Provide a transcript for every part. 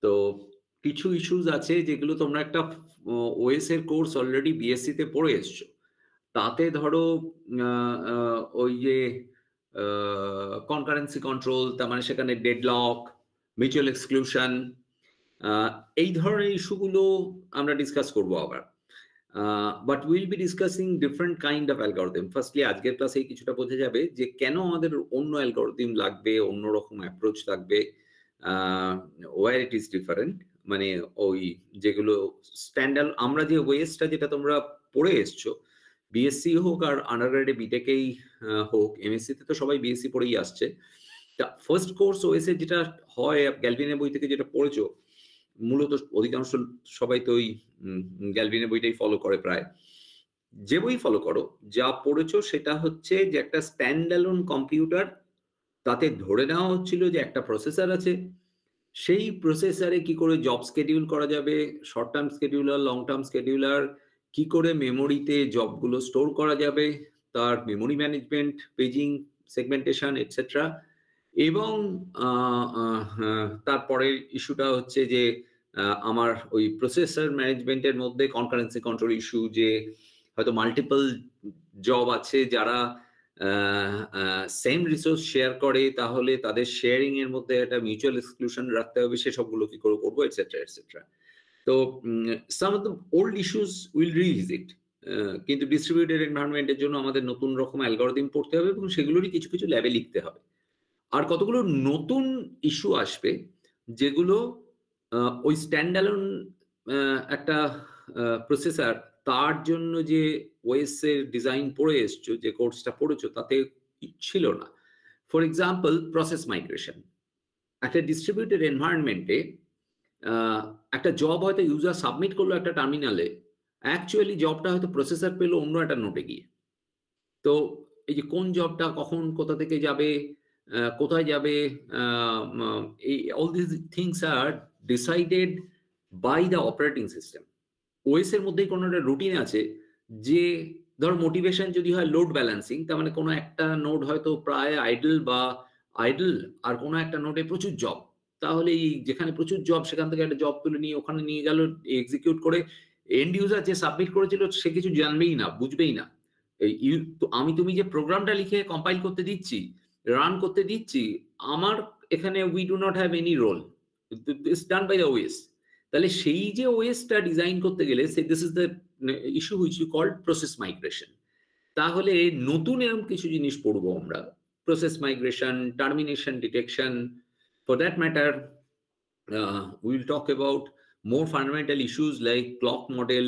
তো কিছু ইস্যুস আছে যেগুলো তোমরা একটা ওএস এর কোর্স অলরেডি বিএসসি তে পড়ে এসছো। তাতে ধরো আ আ ওই যে আ কনকারেন্সি কন্ট্রোল, তার মানে সেখানে ডেডলক, মিউচুয়াল এক্সক্লুশন, আ এই ধরনের ইস্যুগুলো আমরা ডিসকাস করব আবার। But will be discussing different kind of algorithm. Firstly আজকের ক্লাসেই কিছুটা বোঝা যাবে যে কেন আমাদের অন্য অ্যালগরিদম লাগবে, অন্যরকম অ্যাপ্রোচ লাগবে, আ ওয়্যার ইট ইস ডিফারেন্ট। মানে ওই যেগুলো স্ট্যান্ডার্ড আমরা যে ওয়েসটা যেটা তোমরা পড়ে এসছো, বিএসসি হোক আর আন্ডারগ্রেডে বিটেকেই হোক, এমএসসি তে তো সবাই বিএসসি পড়েই আসছে। তা ফার্স্ট কোর্স ওএস এর যেটা হয় গ্যালভিনের বই থেকে যেটা পড়েছো, মূলত অধিকাংশ সবাই তো ওই গ্যালভিনের বইটাই ফলো করে প্রায়। যে বই ফলো করো, যা পড়েছো সেটা হচ্ছে যে একটা স্ট্যান্ডঅ্যালোন কম্পিউটার, তাতে ধরে নেওয়া হচ্ছিল যে একটা প্রসেসর আছে, সেই প্রসেসরে কি করে জব শিডিউল করা যাবে, short term scheduler, long term scheduler, কি করে মেমোরিতে জবগুলো স্টোর করা যাবে, তার memory management, paging, segmentation etcetera. এবং তারপরের ইস্যুটা হচ্ছে যে আমার ওই প্রসেসর ম্যানেজমেন্টের মধ্যে কনকারেন্সি কন্ট্রোল ইস্যু, যে হয়তো মাল্টিপল জব আছে যারা সেম রিসোর্স শেয়ার করে, তাহলে তাদের শেয়ারিং এর মধ্যে একটা মিউচুয়াল এক্সক্লুশন রাখতে হবে, সেসবগুলো কি করে করবো এটসেট্রা এটসেট্রা। তো some of the old issues will revisit, কিন্তু ডিস্ট্রিবিউটেড এনভায়রনমেন্টের জন্য আমাদের নতুন রকম অ্যালগরিদম পড়তে হবে এবং সেগুলোরই কিছু কিছু ল্যাবে লিখতে হবে। আর কতগুলো নতুন ইস্যু আসবে যেগুলো ওই স্ট্যান্ডঅ্যালোন একটা প্রসেসর, তার জন্য যে ওএস এর ডিজাইন পড়ে এসছো, যে কোর্সটা পড়েছো, তাতে ছিল না। For example process migration. একটা ডিস্ট্রিবিউটেড এনভায়রনমেন্টে একটা জব হয়তো ইউজার সাবমিট করলো একটা টার্মিনালে, অ্যাকচুয়ালি জবটা হয়তো প্রসেসর পেলো অন্য একটা নোটে গিয়ে। তো এই যে কোন জবটা কখন কোথা থেকে যাবে, কোথায় যাবে, এই all this things are decided by the operating system. OS এর মধ্যেই কোনো একটা রুটিন আছে, যে ধর মোটিভেশন যদি হয় লোড ব্যালেন্সিং, তার মানে কোনো একটা নোড হয়তো প্রায় আইডল আর কোনো একটা নোডে প্রচুর জব, তাহলে এই যেখানে প্রচুর জব সেখান থেকে একটা জব তুলে নিয়ে ওখানে নিয়ে গেল এক্সিকিউট করে, এন্ড ইউজার যে সাবমিট করেছিল সে কিছু জানবেই না, বুঝবেই না। তুমি যে প্রোগ্রামটা লিখে কম্পাইল করতে দিচ্ছি, রান করতে দিচ্ছি, আমার এখানে we do not have any role, it's done by the OS. তাহলে সেই যে ওএসটা ডিজাইন করতে গেলে this is the issue which you called process migration. তাহলে নতুন এরকম কিছু জিনিস পড়বো আমরা, process migration, termination detection, for that matter we will talk about more fundamental issues like clock model,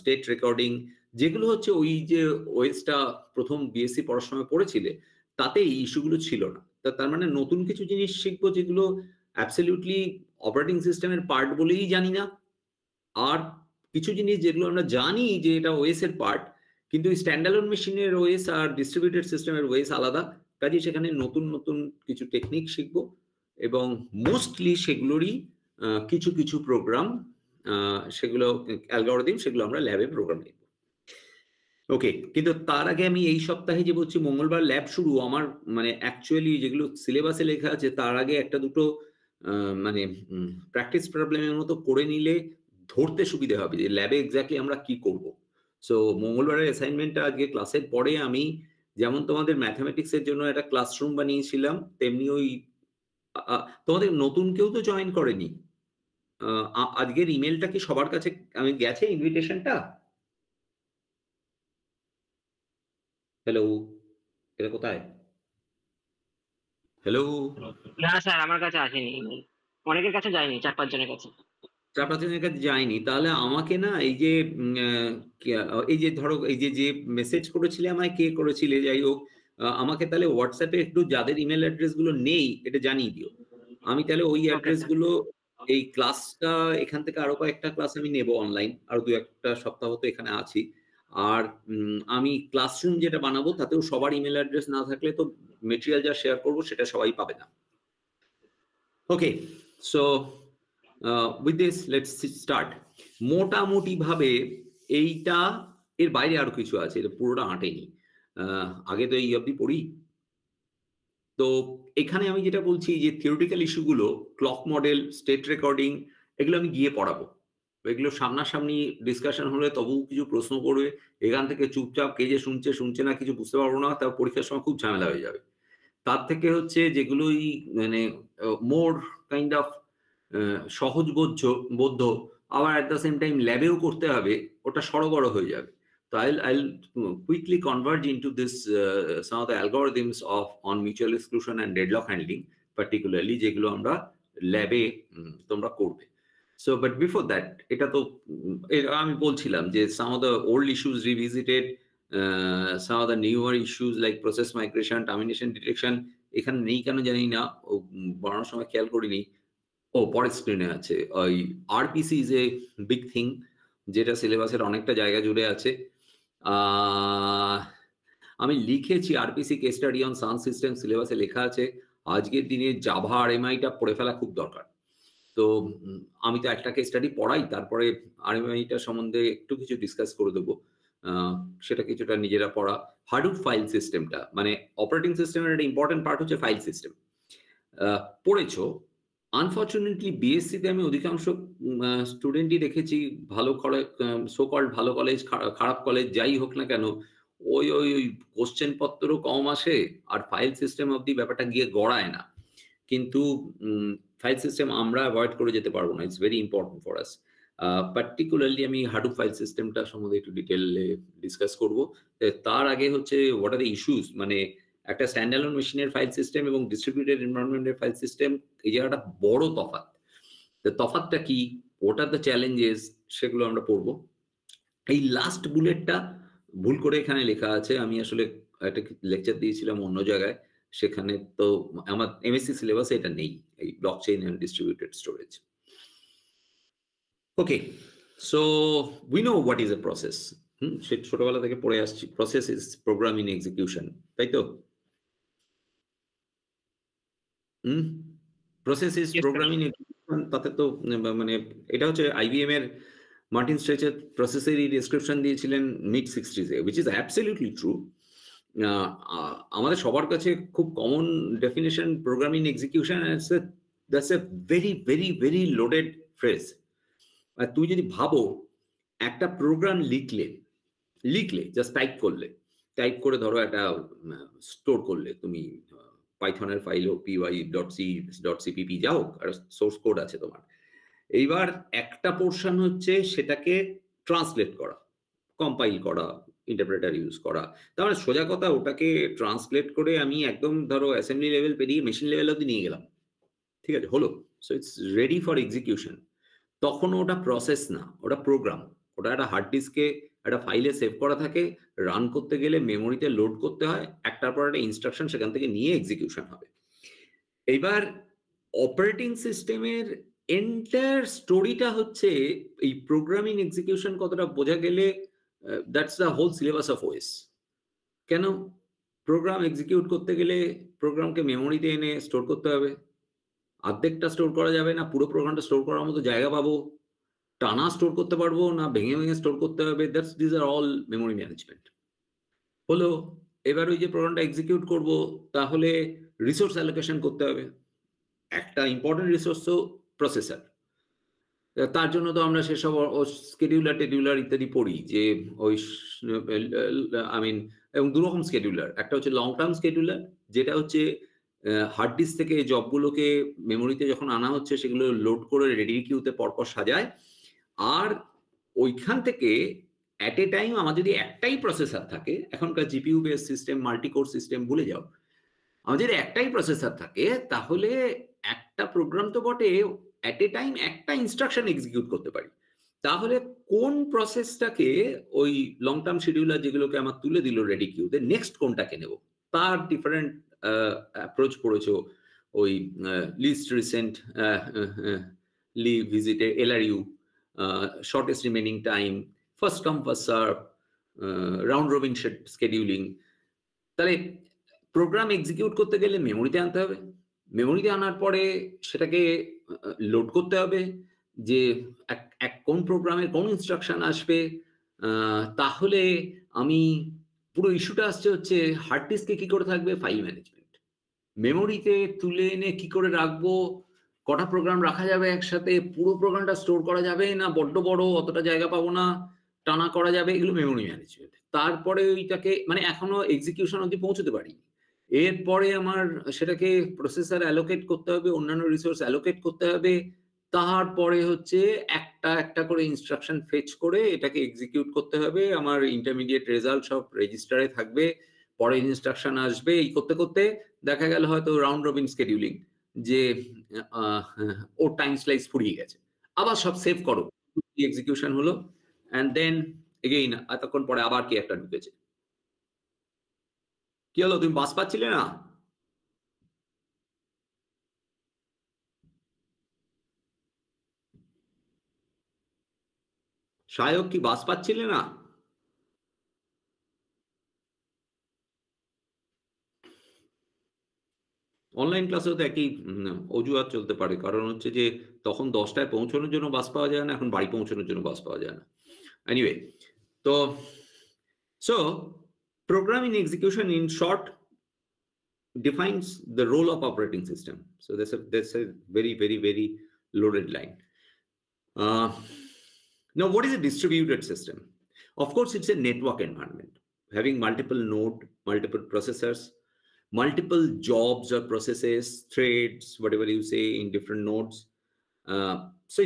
state recording, যেগুলো হচ্ছে ওই যে ওএসটা প্রথম বিএসসি পড়ার সময় পড়েছিলে তাতে এই ইস্যুগুলো ছিল না। তার মানে নতুন কিছু জিনিস শিখবো যেগুলো অ্যাবসলিউটলি অপারেটিং সিস্টেমের পার্ট বলেই জানি না, আর কিছু জিনিস যেগুলো আমরা জানি যে এটা ওএস এর পার্ট, কিন্তু স্ট্যান্ডঅ্যালোন মেশিনের ওএস আর ডিস্ট্রিবিউটেড সিস্টেমের ওএস আলাদা, কাজে সেখানে নতুন নতুন কিছু টেকনিক শিখবো এবং মোস্টলি সেগুলোরই কিছু কিছু প্রোগ্রাম, সেগুলো অ্যালগরিদম, সেগুলো আমরা ল্যাবে প্রোগ্রাম লিখব। ওকে, কিন্তু তার আগে আমি এই সপ্তাহে যে বলছি মঙ্গলবার ল্যাব শুরু, আমার মানে অ্যাকচুয়ালি যেগুলো সিলেবাসে লেখা আছে তার আগে একটা দুটো মানে প্র্যাকটিস প্রবলেমের মতো করে নিলে ধরতে সুবিধা হবে যে ল্যাবে এক্স্যাক্টলি আমরা কি করব। সো মঙ্গলবারের অ্যাসাইনমেন্টটা আজকে ক্লাসের পরে আমি যেমন তোমাদের ম্যাথমেটিক্সের জন্য একটা ক্লাসরুম বানিয়েছিলাম, তেমনি ওই তোমাদের নতুন কেউ তো জয়েন করেনি, আজকের ইমেলটা কি সবার কাছে আমি গেছে ইনভিটেশনটা? হ্যালো, এটা কোথায়? হ্যালো, না স্যার আমার কাছে আসেনি, অনেকের কাছে যায়নি, 4-5 জনের কাছে। 4-5 জনের কাছে যায়নি। তাহলে আমাকে না এই যে ধরো এই যে মেসেজ করেছিলে আমায়, কে করেছিলে যাই হোক, আমাকে তাহলে হোয়াটসঅ্যাপে একটু যাদের ইমেল অ্যাড্রেস গুলো নেই এটা জানিয়ে দিও। আমি তাহলে ওই অ্যাড্রেস গুলো, এই ক্লাসটা এখান থেকে আরো কয়েকটা ক্লাস আমি নেব অনলাইন, আরো 2-1টা সপ্তাহ তো এখানে আছি, আর আমি ক্লাসরুম যেটা বানাবো তাতেও সবার ইমেল অ্যাড্রেস না থাকলে তো মেটেরিয়াল যা শেয়ার করবো সেটা সবাই পাবে না। ওকে, so with this let's start. মোটামুটি ভাবে এইটা, এর বাইরে আরো কিছু আছে, এটা পুরোটা আঁটেনি। আগে তো এই অবধি পড়ি। তো এখানে আমি যেটা বলছি যে থিওরিটিক্যাল ইস্যুগুলো, ক্লক মডেল, স্টেট রেকর্ডিং, এগুলো আমি গিয়ে পড়াবো। এগুলো সামনাসামনি ডিসকাশন হলে তবুও কিছু প্রশ্ন করবে। এখান থেকে চুপচাপ কে যে শুনছে, শুনছে না কিছু বুঝতে পারবো না। তার পরীক্ষার সময় খুব ঝামেলা হয়ে যাবে। তার থেকে হচ্ছে যেগুলোই মানে মোর কাইন্ড অফ বোধ্য, আবার এট দ্য সেম টাইম ল্যাবেও করতে হবে, ওটা সড়গড় হয়ে যাবে। তো I'll quickly converge into this some of the algorithms on mutual exclusion and deadlock handling, particularly যেগুলো আমরা ল্যাবে তোমরা করবে। So but before that, এটা তো আমি বলছিলাম যে some of the old issues revisited, some of the newer issues like process migration, termination detection এখানে নেই কেন জানি না, বানানোর সময় খেয়াল করিনি। পরের স্ক্রিনে আছে। ওই RPC is a big thing, যেটা সিলেবাসের অনেকটা জায়গা জুড়ে আছে। আমি লিখেছি RPC case study on sound system, সিলেবাসে লেখা আছে। আজকের দিনে জাভা আর এমআইটা পড়ে ফেলা খুব দরকার। তো আমি তো একটা কেস স্টাডি পড়াই, তারপরে আরএমআইটা সম্বন্ধে একটু কিছু ডিসকাস করে দেবো। সেটা কিছুটা নিজেরা পড়া। হাডুপ ফাইল সিস্টেমটা, মানে অপারেটিং সিস্টেমের একটা ইম্পর্টেন্ট পার্ট হচ্ছে ফাইল সিস্টেম। পড়েছো। আনফর্চুনেটলি বিএসসিতে আমি অধিকাংশ স্টুডেন্টই দেখেছি, ভালো কলেজ, সো কল্ড ভালো কলেজ, খারাপ কলেজ, যাই হোক না কেন, ওই ওই ওই কোশ্চেন পত্রও কম আসে আর ফাইল সিস্টেম অব্দি ব্যাপারটা গিয়ে গড়ায় না। কিন্তু ফাইল সিস্টেম আমরা অ্যাভয়েড করে যেতে পারবো না, it's very important for us. Particularly আমি হাডুপ ফাইল সিস্টেমটা সম্বন্ধে একটু ডিটেলে ডিসকাস করবো। তার আগে হচ্ছে হোয়াট আর দ্য ইস্যুস, মানে একটা স্ট্যান্ডঅ্যালোন মেশিনের ফাইল সিস্টেম এবং ডিস্ট্রিবিউটেড এনভায়রনমেন্টের ফাইল সিস্টেম, এই জায়গাটা বড় তফাৎ। তফাৎটা কি, হোয়াট আর দ্য চ্যালেঞ্জেস, সেগুলো আমরা পড়বো। এই লাস্ট বুলেটটা ভুল করে এখানে লেখা আছে, আমি আসলে একটা লেকচার দিয়েছিলাম অন্য জায়গায়, সেখানে তো আমার এমএসসি সিলেবাসে এটা নেই, এই blockchain and distributed storage. Okay, so we know what is a process. সে ছোটবেলা থেকে পড়ে আসছি, process is program in execution, তাই তো? Process is program in execution, তাতে তো মানে এটা হচ্ছে আইবিএম এর মার্টিন স্ট্রেচার প্রসেসেরই ডেসক্রিপশন দিয়েছিলেন মিড 60s এ, which is absolutely true. আমাদের সবার কাছে খুব common definition program in execution, that's a very very very loaded phrase. আর তুই যদি ভাবো একটা প্রোগ্রাম লিখলে জাস্ট টাইপ করে ধরো একটা স্টোর করলে, তুমি পাইথনের ফাইল হোক, py.c.cpp যাও, আর সোর্স কোড আছে তোমার। এইবার একটা পোর্শন হচ্ছে সেটাকে ট্রান্সলেট করা, কম্পাইল করা, ইন্টারপ্রেটার ইউজ করা। তার মানে সোজা কথা, ওটাকে ট্রান্সলেট করে আমি একদম ধরো অ্যাসেম্বলি লেভেল পেরিয়ে মেশিন লেভেল অব্দি নিয়ে গেলাম, ঠিক আছে, হলো। So it's ready for execution. তখন ওটা প্রসেস না, ওটা প্রোগ্রাম। ওটা একটা হার্ড ডিস্কে একটা ফাইলে সেভ করা থাকে, রান করতে গেলে মেমোরিতে লোড করতে হয়, একটার পর একটা ইনস্ট্রাকশন সেখান থেকে নিয়ে এক্সিকিউশন হবে। এইবার অপারেটিং সিস্টেমের এন্টায়ার স্টোরিটা হচ্ছে এই প্রোগ্রামিং এক্সিকিউশন কতটা বোঝা গেলে, that's the whole syllabus of OS. কেন? প্রোগ্রাম এক্সিকিউট করতে গেলে প্রোগ্রামকে মেমোরিতে এনে স্টোর করতে হবে। অর্ধেকটা স্টোর করা যাবে না, পুরো প্রোগ্রামটা স্টোর করার মতো জায়গা পাবো, টানা স্টোর করতে পারবো না, ভেঙে ভেঙে স্টোর করতে হবে। This are all memory management. হলো, এবার ওই যে প্রোগ্রামটা এক্সিকিউট করব, তাহলে রিসোর্স অ্যালোকেশন করতে হবে। একটা ইম্পর্টেন্ট রিসোর্স তো প্রসেসর। তার জন্য তো আমরা সেসব টেডিউলার ইত্যাদি পড়ি, যে ওই এবং দুরকম স্কেডিউলার। একটা হচ্ছে লং টার্ম স্কেডিউলার, যেটা হচ্ছে হার্ড ডিস্ক থেকে জবগুলোকে মেমোরিতে যখন আনা হচ্ছে সেগুলো লোড করে রেডি কিউতে পরপর সাজায়। আর ওইখান থেকে অ্যাট এ টাইম আমার যদি একটাই প্রসেসর থাকে, এখনকার GPU base system, multicore system ভুলে যাও, আমার যদি একটাই প্রসেসর থাকে, তাহলে একটা প্রোগ্রাম তো বটে, অ্যাট এ টাইম একটা ইনস্ট্রাকশন এক্সিকিউট করতে পারি। তাহলে কোন প্রসেসটাকে ওই লং টার্ম শিডিউলার যেগুলোকে আমার তুলে দিল রেডি কিউতে, নেক্সট কোনটাকে নেব, তার ডিফারেন্ট অ্যাপ্রোচ পড়েছো। ওই লিস্ট রিসেন্ট ভিজিটে LRU, shortest remaining time, first come first serve, round robin scheduling. তাহলে প্রোগ্রাম এক্সিকিউট করতে গেলে মেমোরিতে আনতে হবে, মেমোরিতে আনার পরে সেটাকে লোড করতে হবে, যে কোন প্রোগ্রামের কোন ইনস্ট্রাকশন আসবে। তাহলে আমি পুরো ইস্যুটা আসছে হচ্ছে হার্ড ডিস্কে কি করে থাকবে, ফাইল ম্যানেজমেন্ট। মেমোরিতে তুলে এনে কি করে রাখবো, কটা প্রোগ্রাম রাখা যাবে একসাথে, পুরো প্রোগ্রামটা স্টোর করা যাবে না বড্ড বড় অতটা জায়গা পাবো না, টানা করা যাবে, এগুলো মেমোরি ম্যানেজমেন্ট। তারপরে ওইটাকে মানে এখনো এক্সিকিউশন অবধি পৌঁছতে পারিনি। এরপরে আমার সেটাকে প্রসেসর অ্যালোকেট করতে হবে, অন্যান্য রিসোর্স অ্যালোকেট করতে হবে। তারপরে হচ্ছে একটা, একটা করে ইনস্ট্রাকশন ফেচ করে এটাকে এক্সিকিউট করতে হবে। আমার ইন্টারমিডিয়েট রেজাল্ট সব রেজিস্টারে থাকবে। পরের ইনস্ট্রাকশন আসবে। এই করতে, করতে দেখা গেল হয়তো রাউন্ড রবিন স্কেডিউলিং যে ওর টাইম স্লাইস ফুরিয়ে গেছে। আবার সব সেভ করো। এক্সিকিউশন হলো অ্যান্ড দেন এগেইন এতক্ষণ পরে আবার কি একটা ঢুকেছে। কি হলো, তুমি বাস পাচ্ছিলে না? সায়ক কি বাস পাচ্ছিলে না? অনলাইন ক্লাসেও তো একই অজুহাত চলতে পারে, কারণ হচ্ছে যে তখন 10টায় পৌঁছানোর জন্য বাস পাওয়া যায় না, এখন বাড়ি পৌঁছানোর জন্য বাস পাওয়া যায় না। এনিওয়ে, তো so programming execution in short defines the role of operating system. So that's a very loaded line. Now what is a distributed system? Of course it's a network environment having multiple node, multiple processors, multiple jobs or processes, threads, whatever you say, in different nodes. So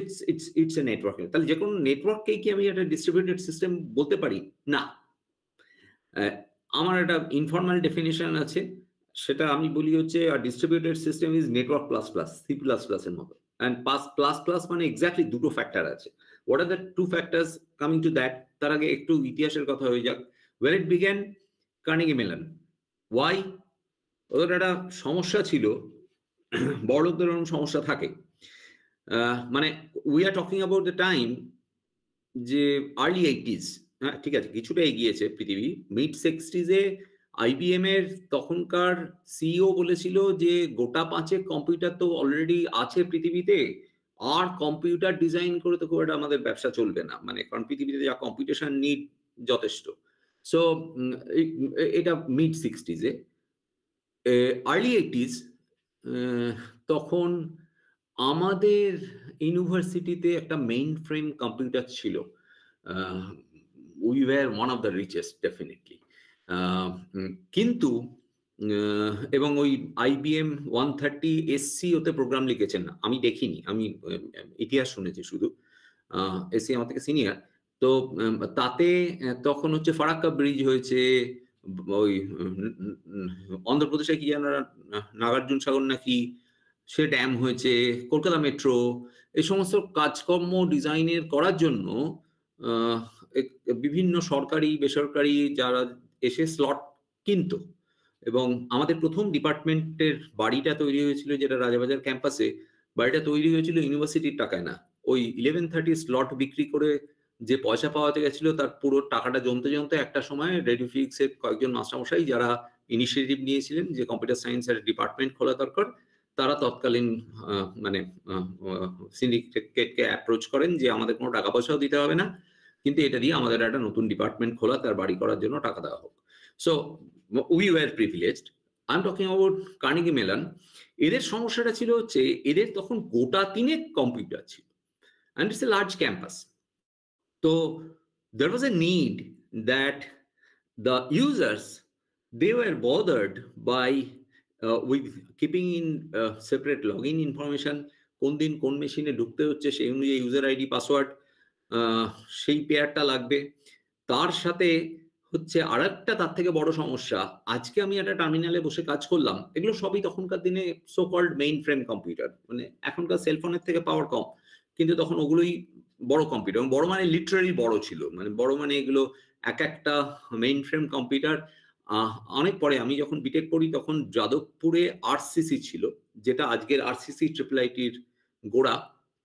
it's a network. তাহলে যে কোনো নেটওয়ার্ককেই কি আমি একটা distributed system বলতে পারি? না। আমার একটা ইনফর্মাল ডেফিনিশন আছে, সেটা আমি বলি হচ্ছে distributed system is network plus plus, C plus plus এর মতো। অ্যান্ড প্লাস প্লাস মানে এক্স্যাক্টলি দুটো ফ্যাক্টর আছে। What are the two factors? Coming to that, তার আগে একটু ইতিহাসের কথা হয়ে যাক। Where it began, Carnegie Mellon. Why? ওদের একটা সমস্যা ছিল, বড় লোকদের এরকম সমস্যা থাকে, মানে we are talking about the time যে আর্লি 80s, হ্যাঁ ঠিক আছে কিছুটা এগিয়েছে পৃথিবী, মিড 60s-এ IBM এর তখনকার সিইও বলেছিল যে গোটা 5 কম্পিউটার তো অলরেডি আছে পৃথিবীতে, আর কম্পিউটার ডিজাইন করে তো খুব একটা আমাদের ব্যবসা চলবে না, মানে কারণ পৃথিবীতে যা কম্পিটিশন নিড যথেষ্ট। সো এটা মিড 60s-এ। আর্লি 80s তখন আমাদের ইউনিভার্সিটিতে একটা মেইন ফ্রেম কম্পিউটার ছিল। We were one of the richest definitely. কিন্তু এবং ওই IBM 130 SC ওতে প্রোগ্রাম লিখেছেন না, আমি দেখিনি, আমি ইতিহাস শুনেছি শুধু। SC আমার থেকে সিনিয়র। তো তাতে তখন হচ্ছে ফারাক্কা ব্রিজ হয়েছে, ওই অন্ধ্রপ্রদেশে কি যেন নাগার্জুন সাগর নাকি, সে ড্যাম হয়েছে, কলকাতা মেট্রো, এই সমস্ত কাজকর্ম ডিজাইনের করার জন্য বিভিন্ন সরকারি বেসরকারি যারা এসে স্লট কিনত। এবং আমাদের প্রথম ডিপার্টমেন্টের বাড়িটা তৈরি হয়েছিল যেটা রাজাবাজার ক্যাম্পাসে, বাড়িটা তৈরি হয়েছিল ইউনিভার্সিটির টাকায় না, ওই 1130 স্লট বিক্রি করে যে পয়সা পাওয়াতে গেছিল তার পুরো টাকাটা জমতে জমতে একটা সময় রেডিওফিক্সের কয়েকজন মাস্টারমশাই যারা ইনিশিয়েটিভ নিয়েছিলেন যে কম্পিউটার সায়েন্সের ডিপার্টমেন্ট খোলা দরকার, তারা তৎকালীন মানে সিন্ডিকেটকে অ্যাপ্রোচ করেন যে আমাদের কোনো টাকা পয়সাও দিতে হবে না, কিন্তু এটা দিয়ে আমাদের একটা নতুন ডিপার্টমেন্ট খোলা, তার বাড়ি করার জন্য টাকা দেওয়া হোক। So we were privileged. I am talking about Carnegie Mellon. এদের সমস্যাটা ছিল হচ্ছে এদের তখন গোটা 3 কম্পিউটার ছিল, and it's a large campus. So there was a need that the users, they were bothered by with keeping in separate login information, কোন দিন কোন মেশিনে ঢুকতে হচ্ছে সেই অনুযায়ী ইউজার আইডি পাসওয়ার্ড, সেই পেয়ারটা লাগবে। তার সাথে হচ্ছে আরেকটা তার থেকে বড় সমস্যা, আজকে আমি একটা টার্মিনালে বসে কাজ করলাম, এগুলো সবই তখনকার দিনে so called mainframe computer, মানে এখনকার সেলফোনের থেকে পাওয়ার কম, কিন্তু তখন ওগুলোই বড় কম্পিউটার। বড় মানে লিটারালি বড় ছিল, মানে বড় মানে এগুলো এক একটা মেইন ফ্রেম কম্পিউটার। অনেক পরে আমি যখন বিটেক করি তখন যাদবপুরে RCC ছিল, যেটা আজকের RCC IIIT-র গোড়া।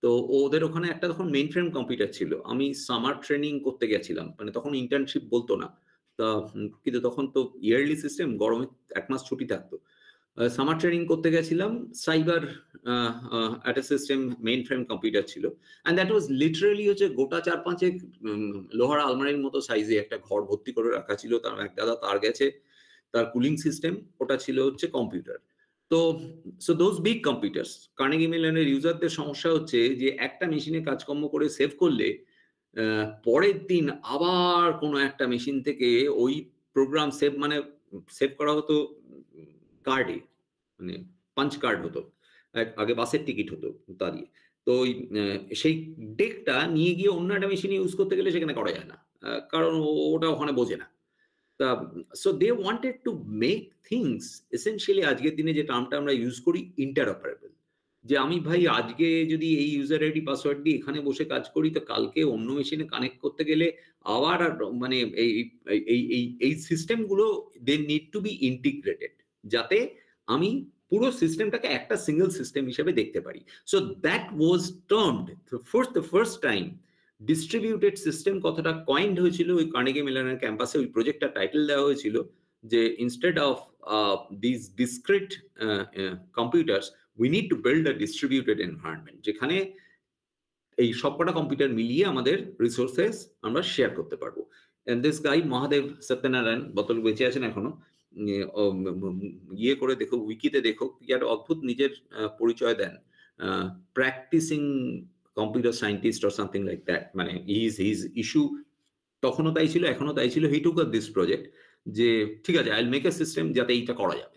তো ওদের ওখানে একটা তখন মেইন ফ্রেম কম্পিউটার ছিল। আমি সামার ট্রেনিং করতে গেছিলাম, মানে তখন ইন্টার্নশিপ বলতো না, তা কিন্তু তখন তো ইয়ারলি সিস্টেম, গরমে 1 মাস ছুটি থাকতো। সামার ট্রেনিং করতে গেছিলাম, সাইবার একটা সিস্টেম মেইন ফ্রেম কম্পিউটার ছিল, অ্যান্ড দ্যাট ওয়াজ লিটারালি হচ্ছে গোটা 4-5 লোহার আলমারির মতো সাইজে একটা ঘর ভর্তি করে রাখা ছিল, তার এক দাদা তার গেছে, তার কুলিং সিস্টেম, ওটা ছিল হচ্ছে কম্পিউটার। তো তো so those big computers, Carnegie মেলনের ইউজারদের সমস্যা হচ্ছে যে একটা মেশিনে কাজকর্ম করে সেভ করলে পরের দিন আবার কোনো একটা মেশিন থেকে ওই প্রোগ্রাম সেভ করা হতো কার্ডে, মানে পাঞ্চ কার্ড হতো, আগে বাসের টিকিট হতো তা দিয়ে। তো ওই সেই ডেকটা নিয়ে গিয়ে অন্য একটা মেশিনে ইউজ করতে গেলে সেখানে করা যায় না, কারণ ওটা ওখানে বোঝে না। তা so they wanted to make things essentially, আজকের দিনে যে টার্মটা আমরা ইউজ করি ইন্টারঅপারেবল, যে আমি ভাই আজকে যদি এই ইউজার আইডি পাসওয়ার্ড দিয়ে এখানে বসে কাজ করি, তো কালকে অন্য মেশিনে কানেক্ট করতে গেলে আবার মানে এই সিস্টেমগুলো they need to be integrated, যাতে আমি পুরো সিস্টেমটাকে একটা সিঙ্গেল সিস্টেম হিসেবে দেখতে পারি। So that was termed the first time distributed system. কথাটা কয়েন্ড হয়েছিল ওই কার্নেগি মেলনের ক্যাম্পাসে, ওই প্রজেক্টটা টাইটেল দেওয়া হয়েছিল যে instead of this discrete computers we need to build a distributed environment, যেখানে এই সবকটা কম্পিউটার মিলিয়ে আমাদের রিসোর্সেস আমরা শেয়ার করতে পারবো। And this guy Mahadev Satyanarayan, বোতল বেঁচে আছেন এখনো, ইয়ে করে দেখো, উইকিতে দেখো, কি একটা অদ্ভুত নিজের পরিচয় দেন, practicing computer scientist or something like that. মানে হিজ ইস্যু তখনও তাই ছিল, এখনো তাই ছিল। He took up this project যে ঠিক আছে, I will make a system যাতে এইটা করা যাবে।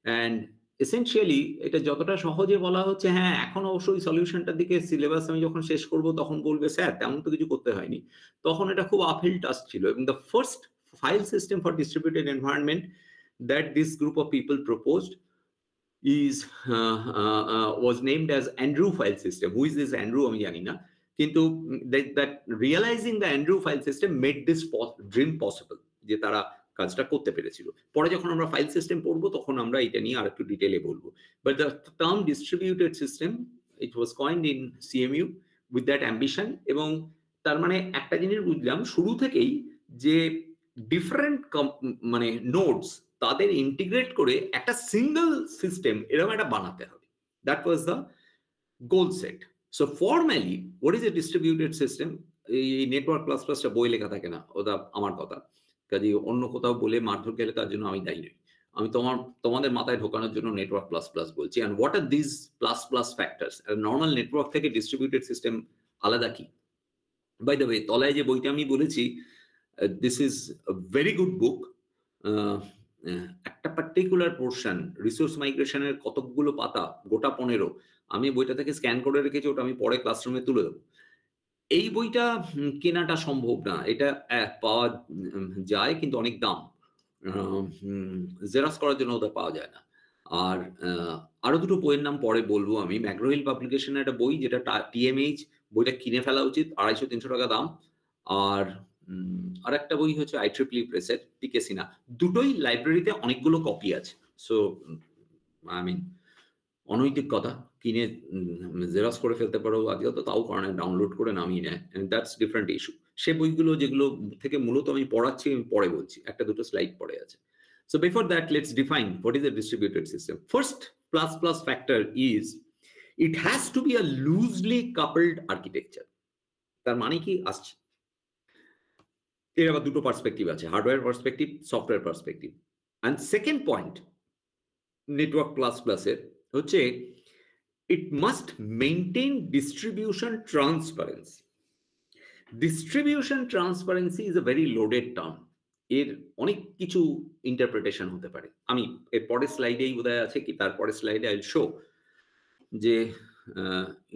অ্যান্ড এসেনশিয়ালি এটা যতটা সহজে বলা হচ্ছে, হ্যাঁ এখন অবশ্যই সলিউশনটার দিকে সিলেবাস আমি যখন শেষ করব তখন বলবে স্যার তেমন তো কিছু করতে হয়নি, তখন এটা খুব আপহিল টাস্ক ছিল। এবং the first file system for distributed environment that this group of people proposed is was named as Andrew file system. Who is this Andrew আমি জানি না, কিন্তু that realizing the Andrew file system made this dream possible, যে তারা কাজটা করতে পেরেছিল। পরে যখন আমরা ফাইল সিস্টেম পড়বো তখন আমরা এটা নিয়ে আর একটু ডিটেইলে বলবো। But the term distributed system, it was কয়েন্ড in CMU with that ambition. এবং তার মানে একটা জিনিস বুঝলাম শুরু থেকেই, যে ডিফারেন্ট মানে নোডস তাদের ইন্টিগ্রেট করে একটা সিঙ্গেল সিস্টেম এরকম একটা বানাতে হবে। That was the goal set. So formally what is A distributed system? এই নেটওয়ার্ক প্লাস প্লাসটা বই লেখা থাকে না, ওটা আমার কথা, কাজে অন্য কোথাও বলে মারধর গেলে তার জন্য আমি দায়ী নই। আমি তোমাদের মাথায় ঢোকানোর জন্য নেটওয়ার্ক প্লাস প্লাস বলছি। And what are this plus plus factors? Normal network থেকে ডিস্ট্রিবিউটেড সিস্টেম আলাদা কি? বাই দ্য ওয়ে, তলায় যে বইটা আমি বলেছি, this is a very good বুক। একটা পার্টিকুলার পোর্শন, রিসোর্স মাইগ্রেশনের কতগুলো পাতা, গোটা 15, আমি বইটা থেকে স্ক্যান করে রেখেছি, ওটা আমি পরে ক্লাসরুমে তুলে দেবো। এই বইটা কেনাটা সম্ভব না, এটা পাওয়া যায় কিন্তু অনেক দাম, জেরক্স করার জন্য ওটা পাওয়া যায় না। আর আরো দুটো বইয়ের নাম পরে বলবো আমি। ম্যাগ্রোহিল পাবলিকেশনের একটা বই যেটা TMH, বইটা কিনে ফেলা উচিত, 250-300 টাকা দাম। আর একটা বই হচ্ছে IEEE প্রেসের, টিকে সিনহা। দুটোই লাইব্রেরিতে অনেকগুলো কপি আছে। সো আই মিন অনৈতিক কথা, কিনে জেরক্স করে ফেলতে পারো, আজকাল তো তাও করে না, ডাউনলোড করে নামিয়ে নেয়, দ্যাটস ডিফারেন্ট ইস্যু। সে বইগুলো যেগুলো থেকে মূলত আমি পড়াচ্ছি, আমি পরে বলছি, একটা দুটো স্লাইড পড়ে আছে। So before that, let's define what is a distributed system. First plus factor is it has to be a loosely coupled architecture. তার মানে কি আসছে, এর আবার দুটো পার্সপেক্টিভ আছে, hardware perspective, software perspective. And second point network plus প্লাসের হচ্ছে it must maintain distribution transparency. Distribution transparency is a very loaded term. এর অনেক কিছু ইন্টারপ্রিটেশন হতে পারে। আমি এর পরের স্লাইডেই বোধহয় আছে, কি তার পরের স্লাইডে আই উইল শো যে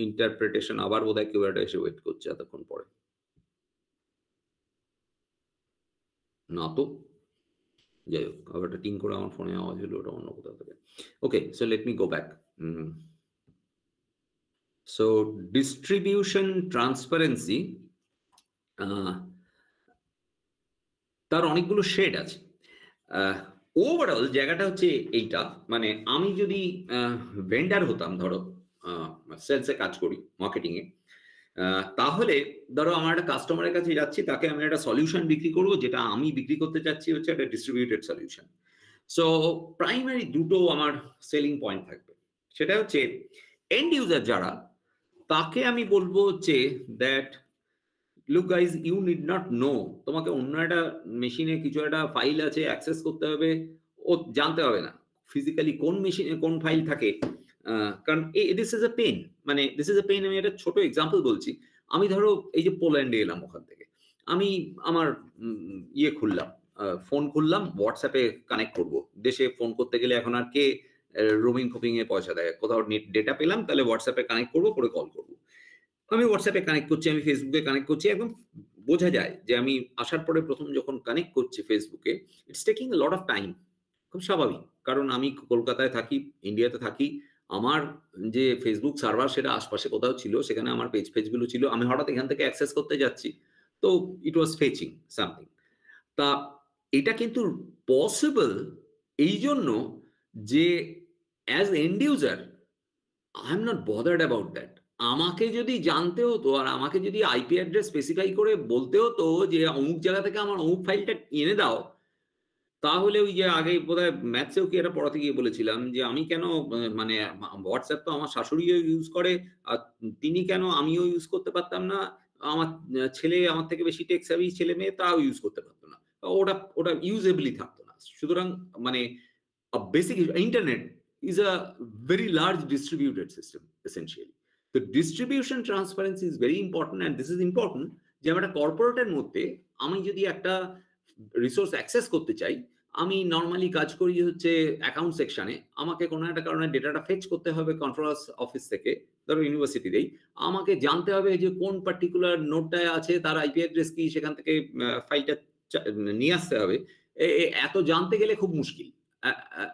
ইন্টারপ্রিটেশন আবার বোধহয় কেউ একটা এসে ওয়েট করছে এতক্ষণ পরে, না তো যাই হোক, আবার একটা টিং করে আমার ফোনে আওয়াজ হলো, ওটা অন্য কোথাও থেকে। Okay, so let me go back. So distribution transparency, তার অনেকগুলো শেড আছে। ওভারঅল জায়গাটা হচ্ছে এইটা, মানে আমি যদি ভেন্ডার হতাম, ধরো সেলসে কাজ করি, মার্কেটিং এ, তাহলে ধরো আমার একটা কাস্টমারের কাছে যাচ্ছি, তাকে আমি একটা সলিউশন বিক্রি করবো, যেটা আমি বিক্রি করতে চাচ্ছি হচ্ছে একটা ডিস্ট্রিবিউটেড সলিউশন। সো প্রাইমারি দুটো আমার সেলিং পয়েন্ট থাকবে, সেটা হচ্ছে এন্ড ইউজার যারা, তাকে আমি বলবো হচ্ছে that look guys, you need not know, তোমাকে অন্য একটা মেশিনে কিছু একটা ফাইল আছে অ্যাক্সেস করতে হবে, ও জানতে হবে না। ফিজিক্যালি কোন মেশিনে কোন ফাইল থাকে, কারণ দিস ইজ এ পেন, মানে দিস ইজ এ পেন। আমি একটা ছোট এক্সাম্পল বলছি। আমি ধরো এই যে পোল্যান্ডে এলাম, ওখান থেকে আমি আমার ইয়ে খুললাম, ফোন খুললাম, হোয়াটসঅ্যাপে কানেক্ট করব। দেশে ফোন করতে গেলে এখন আর কে রোমিং ফোপিং এ পয়সা দেয়? কোথাও নেট ডেটা পেলাম, তাহলে হোয়াটসঅ্যাপে কানেক্ট করবো, করে কল করবো। আমি হোয়াটসঅ্যাপে কানেক্ট করছি, আমি ফেসবুকে কানেক্ট করছি, একদম বোঝা যায় যে আমি আসার পরে প্রথম যখন কানেক্ট করছি ফেসবুকে, it's taking lot of time. খুব স্বাভাবিক, কারণ আমি কলকাতায় থাকি, ইন্ডিয়াতে থাকি, আমার যে ফেসবুক সার্ভার সেটা আশপাশে কোথাও ছিল, সেখানে আমার পেজগুলো ছিল, আমি হঠাৎ এখান থেকে অ্যাক্সেস করতে যাচ্ছি, তো ইট ওয়াজ ফেচিং সামথিং। তা এটা কিন্তু পসিবল এই জন্য যে as and user I am not bothered about that. আমাকে যদি জানতে হতো আর আমাকে যদি আইপি অ্যাড্রেস স্পেসিফাই করে বলতে হতো যে অমুক জায়গা থেকে আমার অমুক ফাইলটা এনে দাও, তাহলে ওই যে আগে বোধহয় ম্যাথসেও কি এটা পড়াতে গিয়ে বলেছিলাম যে আমি কেন মানে হোয়াটসঅ্যাপ তো আমার শাশুড়িও ইউজ করে, আর তিনি কেন আমিও ইউজ করতে পারতাম না, আমার ছেলে আমার থেকে বেশি টেক সেভি ছেলে মেয়ে তাও ইউজ করতে পারতো না, ওটা ওটা ইউজেবলি থাকতো না। সুতরাং মানে basic internet is a very large distributed system essentially. The distribution transparency is very important, and this is important যে আমরা কর্পোরেটের মধ্যে আমি যদি একটা রিসোর্স অ্যাক্সেস করতে চাই, আমি নর্মালি কাজ করি হচ্ছে অ্যাকাউন্ট সেকশনে, আমাকে কোনো একটা কারণে ডেটাটা ফেচ করতে হবে কন্ট্রোল অফিস থেকে, ধরো ইউনিভার্সিটিতেই, আমাকে জানতে হবে যে কোন পার্টিকুলার নোটটায় আছে, তার আইপি অ্যাড্রেস কি, সেখান থেকে ফাইলটা নিয়ে আসতে হবে। এত জানতে গেলে খুব মুশকিল।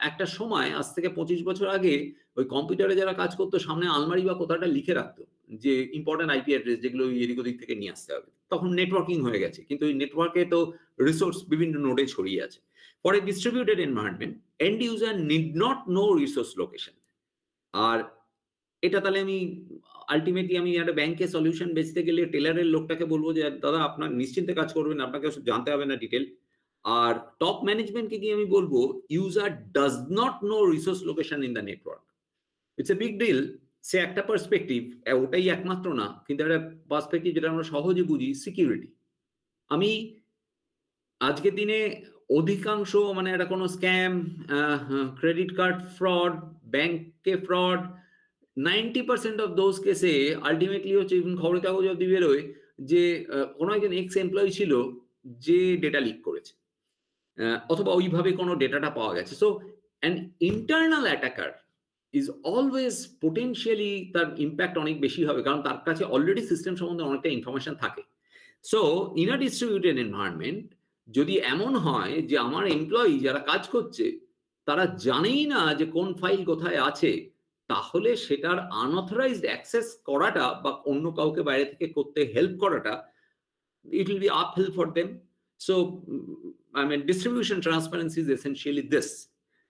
একটা সময় আজ থেকে 25 বছর আগে ওই কম্পিউটারে যারা কাজ করতো সামনে আলমারি বা কোথাটা লিখে রাখতো যে ইম্পর্টেন্ট আইপি অ্যাড্রেস যেগুলো এদিক ওদিক থেকে নিয়ে আসতে হবে। তখন নেটওয়ার্কিং হয়ে গেছে, কিন্তু ওই নেটওয়ার্কে তো রিসোর্স বিভিন্ন নোডে ছড়িয়ে আছে। For a distributed environment end user need not know resource location. আর এটা তাহলে আমি আলটিমেটলি আমি একটা ব্যাংকে সলিউশন বেচতে গেলে টেলারের লোকটাকে বলবো যে দাদা আপনার নিশ্চিন্তে কাজ করবেন, আপনাকে জানতে হবে না ডিটেল। আর টপ ম্যানেজমেন্টকে গিয়ে আমি বলবো user does not know resource location in the network. It's a big deal. সে একটা পার্সপেক্টিভ, ওটাই একমাত্র না, কিন্তু একটা পার্সপেক্টিভ যেটা আমরা সহজে বুঝি, সিকিউরিটি। আমি আজকের দিনে অধিকাংশ মানে একটা কোনো স্ক্যাম, ক্রেডিট কার্ড ফ্রড, ব্যাংকে ফ্রড, 90% অফ দোজ কেসে আলটিমেটলি হচ্ছে খবরের কাগজ অব্দি বেরোয় যে কোনো একজন এক্স এমপ্লয়ি ছিল যে ডেটা লিক করেছে, অথবা ওইভাবে কোনো ডেটাটা পাওয়া গেছে। So an internal attacker is always potentially, তার ইম্প্যাক্ট অনেক বেশি হবে, কারণ তার কাছে অলরেডি সিস্টেম সম্বন্ধে অনেকটা ইনফরমেশন থাকে। So in a distributed environment যদি এমন হয় যে আমার এমপ্লয়ি যারা কাজ করছে তারা জানেই না যে কোন ফাইল কোথায় আছে, তাহলে সেটার আনঅথরাইজড অ্যাক্সেস করাটা বা অন্য কাউকে বাইরে থেকে করতে হেল্প করাটা, it will be uphill for them. So I mean distribution transparency is essentially this,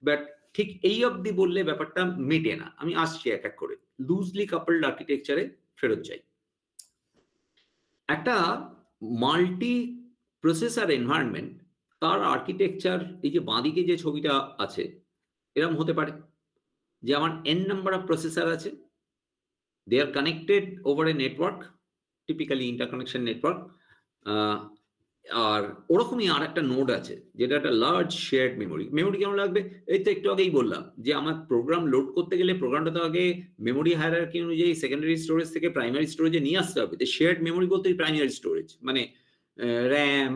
but ঠিক এই অবধি বললে ব্যাপারটা মেটে না। আমি আসছি এক এক করে, লুজলি কাপলড আর্কিটেকচারে ফেরত যাই। একটা মাল্টি প্রসেসর এনভায়রনমেন্ট, তার আর্কিটেকচার, এই যে বাঁদিকে যে ছবিটা আছে এরকম হতে পারে যে আমার n নাম্বার অফ প্রসেসর আছে, they are connected over a network, typically interconnection network. আর ওরকমই আর একটা নোড আছে যেটা একটা লার্জ শেয়ার্ড মেমোরি। মেমোরি কেমন লাগবে? এই তো একটু আগেই বললাম যে আমার প্রোগ্রাম লোড করতে গেলে প্রোগ্রামটা তো আগে মেমোরি হায়ারার্কি অনুযায়ী সেকেন্ডারি স্টোরেজ থেকে প্রাইমারি স্টোরেজে নিয়ে আসতে হবে। তো শেয়ার্ড মেমোরি বলতে প্রাইমারি স্টোরেজ মানে র্যাম,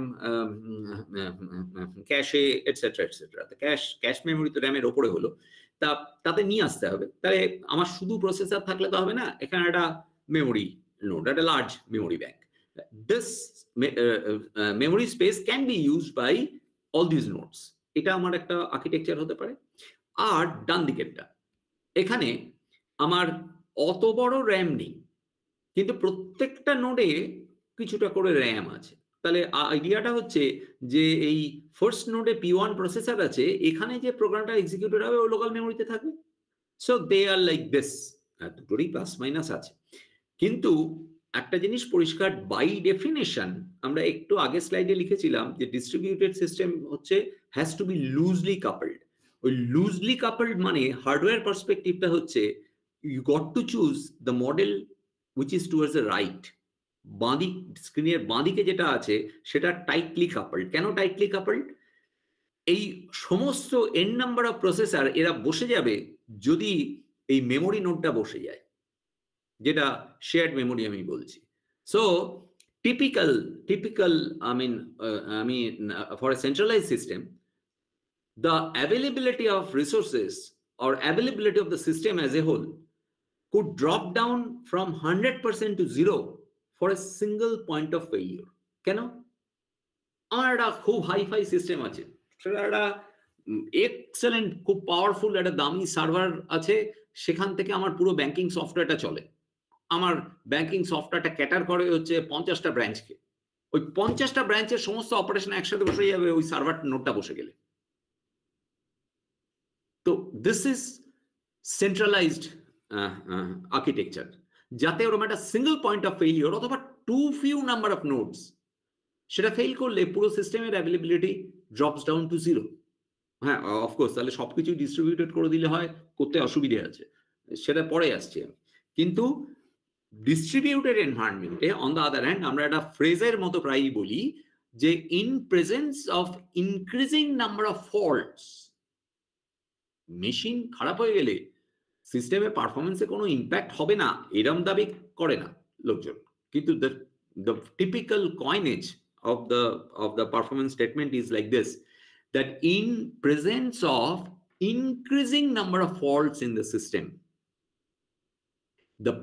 ক্যাশে এটসেট্রা এটসেট্রা। ক্যাশ মেমোরি তো র্যামের ওপরে হলো, তাতে নিয়ে আসতে হবে। তাহলে আমার শুধু প্রসেসর থাকলে তো হবে না, এখানে একটা মেমোরি নোড, একটা large memory bank. This memory space can be used by all these nodes. এটা আমার একটা আর্কিটেকচার হতে পারে। আর ডান দিকেরটা, এখানে আমার অত বড় র্যাম নেই, কিন্তু প্রত্যেকটা নোডে কিছুটা করে র্যাম আছে। তাহলে আইডিয়াটা হচ্ছে যে এই ফার্স্ট নোডে P1 প্রসেসর আছে, এখানে যে প্রোগ্রামটা এক্সিকিউটেড হবে ও লোকাল মেমোরিতে থাকবে। So they are like this, দুটোরই প্লাস মাইনাস আছে। কিন্তু একটা জিনিস পরিষ্কার, বাই ডেফিনেশন আমরা একটু আগে স্লাইডে লিখেছিলাম যে ডিস্ট্রিবিউটেড সিস্টেম হচ্ছে has to be loosely coupled. ওই লুজলি কাপলড মানে হার্ডওয়্যার পার্সপেক্টিভটা হচ্ছে you got to choose the model which is towards the right. স্ক্রিনের বাঁদিকে যেটা আছে সেটা টাইটলি কাপলড। কেন টাইটলি কাপলড? এই সমস্ত n নাম্বার অফ প্রসেসর এরা বসে যাবে যদি এই মেমোরি নোডটা বসে যায়, যেটা শেয়ার্ড মেমোরি আমি বলছি। So typical I mean for a centralized system, the availability of resources or availability of the system as a whole could drop down from 100% to 0 for a single point of failure. কেন? আমার একটা খুব hi fi system আছে, সেটা একটা excellent খুব powerful একটা দামি সার্ভার আছে, সেখান থেকে আমার পুরো ব্যাংকিং সফটওয়্যারটা চলে। আমার ব্যাংকিং সফটওয়্যারটা ক্যাটার করে হচ্ছে 50টা ব্রাঞ্চকে। ওই 50টা ব্রাঞ্চের সমস্ত অপারেশন একসাথে বসে যাবে ওই সার্ভার নোডটা বসে গেলে। তো দিস ইজ সেন্ট্রালাইজড আর্কিটেকচার, যাতে ওরকম একটা সিঙ্গল পয়েন্ট অফ ফেইলিওর অথবা too few number of nodes, সেটা ফেল করলে পুরো সিস্টেমের অ্যাভেলেবিলিটি ড্রপস ডাউন টু 0। হ্যাঁ, অফকোর্স তাহলে সবকিছু ডিস্ট্রিবিউটেড করে দিলে হয়, করতে অসুবিধে আছে, সেটা পরে আসছে। কিন্তু ডিস্ট্রিবিউটেড এনভায়রনমেন্টে অন দ্য আদার হ্যান্ড আমরা একটা ফ্রেজের মতো প্রায়ই বলি যে in presence of increasing number of faults, machine খারাপ হয়ে গেলে সিস্টেমের পারফরমেন্সে কোনো ইম্প্যাক্ট হবে না এরম দাবি করে না লোকজন, কিন্তু the typical coinage of the performance statement is like this, that in presence of increasing number of faults in the system, the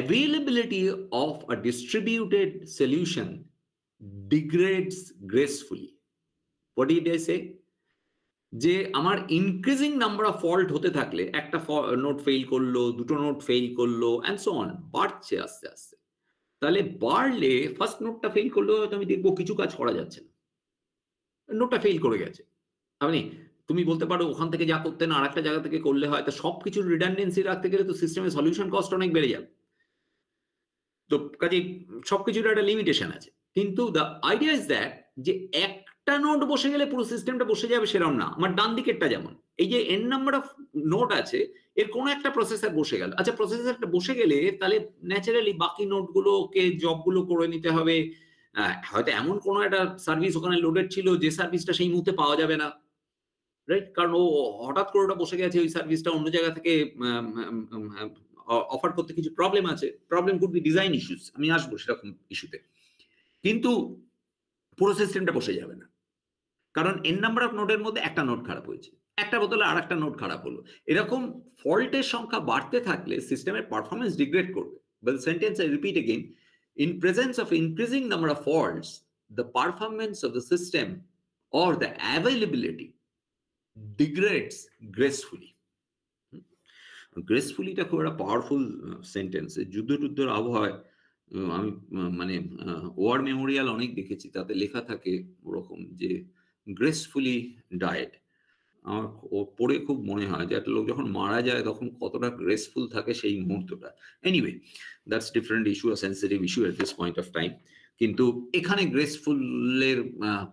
availability of a distributed solution degrades gracefully. What did I say? যে আমার increasing number of fault হতে থাকলে, একটা note fail করলো, দুটো note fail করলো and so on, বাড়ছে আস্তে আস্তে। তাহলে বাড়লে ফার্স্ট নোটটা ফেইল করলেও হয়তো আমি দেখবো কিছু কাজ করা যাচ্ছে না, নোটটা ফেইল করে গেছে। তুমি বলতে পারো ওখান থেকে যা করতে না আরেকটা জায়গা থেকে করলে হয়, তা সবকিছুর রিডান্ডেন্সি রাখতে গেলে তো সিস্টেমের সলিউশন কস্ট অনেক বেড়ে যাবে। তো কাজে সবকিছুর একটা লিমিটেশন আছে। কিন্তু দ্য আইডিয়া ইজ দ্যাট যে একটা নোট বসে গেলে পুরো সিস্টেমটা বসে যাবে সেরকম না। আমার ডান দিকেরটা যেমন, এই যে n নাম্বার অফ নোট আছে, এর কোনো একটা প্রসেসর বসে গেল, আচ্ছা প্রসেসরটা বসে গেলে তাহলে ন্যাচারালি বাকি নোটগুলোকে জবগুলো করে নিতে হবে। হয়তো এমন কোনো একটা সার্ভিস ওখানে লোডেড ছিল যে সার্ভিসটা সেই মুহূর্তে পাওয়া যাবে না, রাইট? কারণ ও হঠাৎ করে ওটা বসে গেছে, ওই সার্ভিসটা অন্য জায়গা থেকে অফার করতে কিছু প্রবলেম আছে। Problem could be design issues, আমি আসবো সেরকম ইস্যুতে। কিন্তু পুরো সিস্টেমটা বসে যাবে না, কারণ n নাম্বার অফ নোটের মধ্যে একটা নোট খারাপ হয়েছে, একটা বদলে আর একটা নোট খারাপ হলো। এরকম ফল্টের সংখ্যা বাড়তে থাকলে সিস্টেমের পারফরমেন্স ডিগ্রেড করবে। But the sentence I repeat again, in presence of increasing number of faults, the performance of the system or the availability degrades gracefully. Gracefully টা খুব একটা পাওয়ারফুল সেন্টেন্স। যুদ্ধের আবহাওয়ায় আমি মানে ওয়ার মেমোরিয়াল অনেক দেখেছি, তাতে লেখা থাকে ওরকম যে গ্রেসফুলি ডায়েড। আমার পড়ে খুব মনে হয় যে একটা লোক যখন মারা যায় তখন কতটা গ্রেসফুল থাকে সেই মুহূর্তটা। Anyway, that's different issue, a sensitive issue at this point of time. কিন্তু এখানে গ্রেসফুলের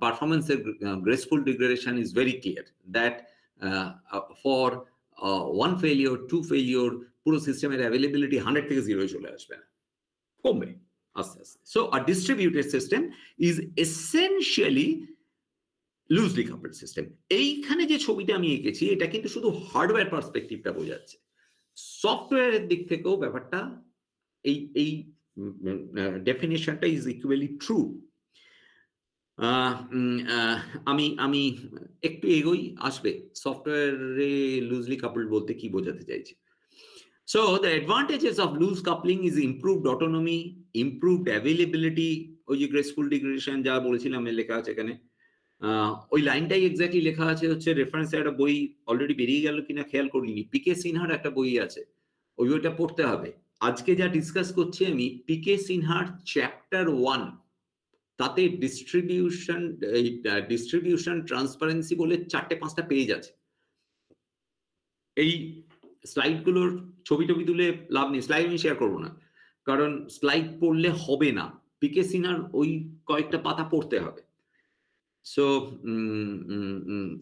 পারফরমেন্সের graceful degradation is very clear, that for one failure, two failure, পুরো সিস্টেমের অ্যাভেলেবিলিটি 100 থেকে 0 চলে আসবে না, কমবে আস্তে আস্তে। So a distributed system is essentially loosely coupled system. এইখানে যে ছবিটা আমি এঁকেছি এটা কিন্তু শুধু হার্ডওয়্যার পার্সপেক্টিভটা বোঝাচ্ছে, সফটওয়্যারের দিক থেকেও ব্যাপারটা এই ডেফিনেশনটা ইজ ইকুয়ালি ট্রু। আমি একটু এগোই, আসবে সফটওয়্যারে লুজলি কাপলড বলতে কি বোঝাতে চাইছি। So the advantages of loose coupling is improved autonomy, improved availability, ওই যে graceful degradation যা বলেছিলাম লেখা আছে এখানে, ওই লাইনটাই এক্স্যাক্টলি লেখা আছে হচ্ছে রেফারেন্সে একটা বই অলরেডি বেরিয়ে গেল কিনা খেয়াল করিনি, পিকে সিনহার একটা বই আছে, ওই বইটা পড়তে হবে। আজকে যা ডিসকাস করছি আমি পিকে সিনহার চ্যাপ্টার 1, তাতে ডিস্ট্রিবিউশন ট্রান্সপারেন্সি বলে 4-5টা পেজ আছে। এই স্লাইডগুলোর ছবি তুলে লাভ নেই, স্লাইড আমি শেয়ার করবো না, কারণ স্লাইড পড়লে হবে না, পিকে সিনহার ওই কয়েকটা পাতা পড়তে হবে। সো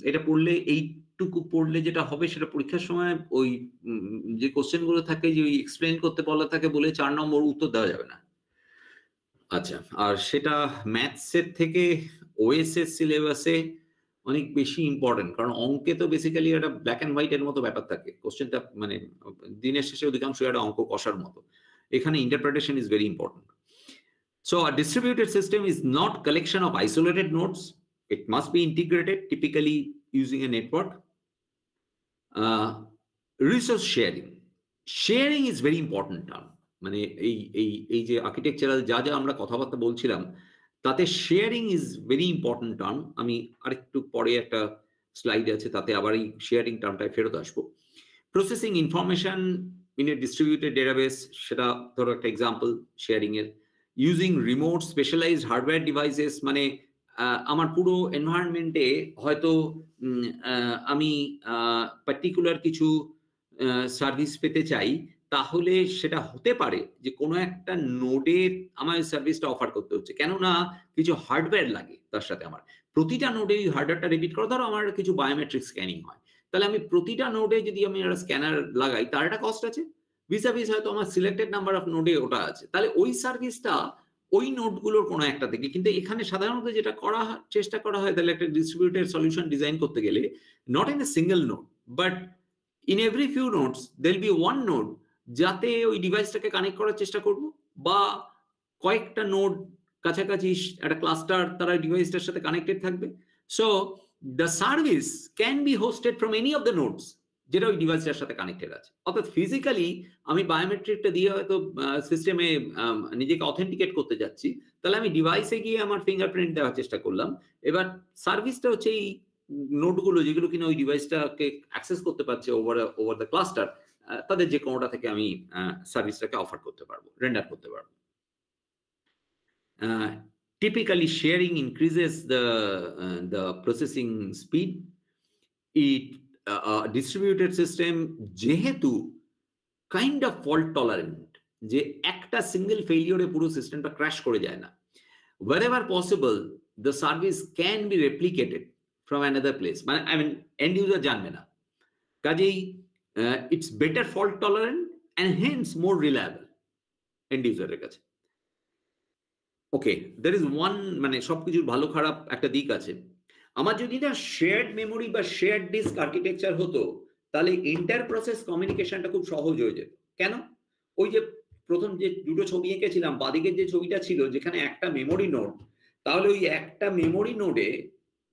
এটা পড়লে, এইটুকু পড়লে যেটা হবে সেটা পরীক্ষার সময় ওই যে কোশ্চেন গুলো থাকে যে ওই এক্সপ্লেন করতে বলা থাকে বলে 4 নম্বর উত্তর দেওয়া যাবে না। আচ্ছা, আর সেটা ম্যাথসের থেকে ওএসএস সিলেবাসে অনেক বেশি ইম্পর্টেন্ট, কারণ অঙ্কে তো বেসিক্যালি একটা ব্ল্যাক অ্যান্ড হোয়াইট এর মতো ব্যাপার থাকে, কোশ্চেনটা মানে দিনের শেষে অধিকাংশ একটা অঙ্ক কষার মতো, এখানে interpretation is very important. So a distributed system is not collection of isolated nodes. It must be integrated, typically using a network. Resource sharing. Sharing is very important term. মানে এই যে আর্কিটেকচারাল যা যা আমরা কথাবার্তা বলছিলাম তাতে sharing is very important term. আমি আরেকটু পরে একটা স্লাইড আছে তাতে আবার এই শেয়ারিং টার্মটায় ফেরত আসবো। Processing information in a distributed database, সেটা ধরো একটা এক্সাম্পল শেয়ারিং এর। Using remote specialised hardware devices, মানে আমার পুরো এনভায়রনমেন্টে হয়তো আমি পার্টিকুলার কিছু সার্ভিস পেতে চাই, তাহলে সেটা হতে পারে যে কোনো একটা নোডে আমার সার্ভিসটা অফার করতে হচ্ছে, কেননা কিছু হার্ডওয়্যার লাগে তার সাথে। আমার প্রতিটা নোডে এই হার্ডওয়্যারটা রিপিট করো, ধরো আমার কিছু বায়োমেট্রিক স্ক্যানিং হয়, তাহলে আমি প্রতিটা নোডে যদি আমি একটা স্ক্যানার লাগাই তার একটা কস্ট আছে, ভিসাভিস হয়তো আমার সিলেক্টেড নাম্বার অফ নোডে ওটা আছে, তাহলে ওই সার্ভিসটা ওই নোডগুলোর কোনো একটা থেকে। কিন্তু এখানে সাধারণত যেটা করা চেষ্টা করা হয়, তাহলে একটা ডিস্ট্রিবিউটেড সলিউশন ডিজাইন করতে গেলে not in a single node but in every few nodes there will be one node যাতে ওই ডিভাইসটাকে কানেক্ট করার চেষ্টা করব, বা কয়েকটা নোড কাছাকাছি একটা ক্লাস্টার তারা ডিভাইসটার সাথে কানেক্টেড থাকবে। So the service can be hosted from any of the nodes যেটা ওই ডিভাইসটার সাথে কানেক্টেড আছে। অর্থাৎ ফিজিক্যালি আমি বায়োমেট্রিকটা দিয়ে হয়তো সিস্টেমে নিজেকে অথেন্টিকেট করতে যাচ্ছি, তাহলে আমি ডিভাইসে গিয়ে আমার ফিঙ্গারপ্রিন্ট দেওয়ার চেষ্টা করলাম। এবার সার্ভিসটা হচ্ছে এই নোডগুলো যেগুলো কিনা ওই ডিভাইসটাকে অ্যাক্সেস করতে পারছে ওভার দ্য ক্লাস্টার, তাদের যে কোনোটা থেকে আমি সার্ভিসটাকে অফার করতে পারবো, রেন্ডার করতে পারবো। Typically sharing increases the processing speed. It distributed system যেহেতু কাইন্ড অফ ফল্ট টলারেন্ট, যে একটা সিঙ্গেল ফেলিওরে পুরো সিস্টেমটা ক্র্যাশ করে যায় না। wherever possible the service can be replicated from another place, মানে I mean end user জানবে না, কাজেই it's better fault tolerant and hence more reliable end user এর কাছে। ওকে, there is one, মানে সবকিছুর ভালো খারাপ একটা দিক আছে। আমার যদি না শেয়ার্ড মেমোরি বা শেয়ার্ড ডিস্ক আর্কিটেকচার হতো, তাহলে ইন্টার প্রসেস কমিউনিকেশনটা খুব সহজ হয়ে যেত। কেন? ওই যে প্রথম যে দুটো ছবি এঁকেছিলাম, বাদিকের যে ছবিটা ছিল যেখানে একটা মেমোরি নোড, তাহলে ওই একটা মেমোরি নোডে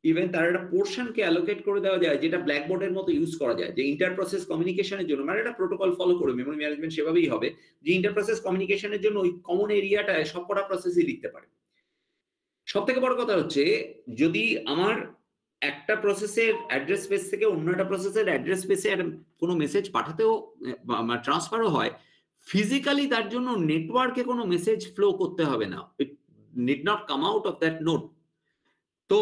ইভেন তার একটা পোর্শনকে অ্যালোকেট করে দেওয়া যায় যেটা ব্ল্যাকবোর্ডের মতো ইউজ করা যায়, যে ইন্টার প্রসেস কমিউনিকেশনের জন্য, মানে একটা প্রোটোকল ফলো করে মেমোরি ম্যানেজমেন্ট সেভাবেই হবে যে ইন্টার প্রসেস কমিউনিকেশনের জন্য ওই কমন এরিয়াটায় সবকটা প্রসেসই লিখতে পারে। সব থেকে বড় কথা হচ্ছে, যদি আমার একটা প্রসেসের অ্যাড্রেস স্পেস থেকে অন্য একটা প্রসেসের অ্যাড্রেস স্পেসে কোনো মেসেজ পাঠাতেও ট্রান্সফারও হয়, ফিজিক্যালি তার জন্য নেটওয়ার্কে কোনো মেসেজ ফ্লো করতে হবে না, it need not come out of that node. তো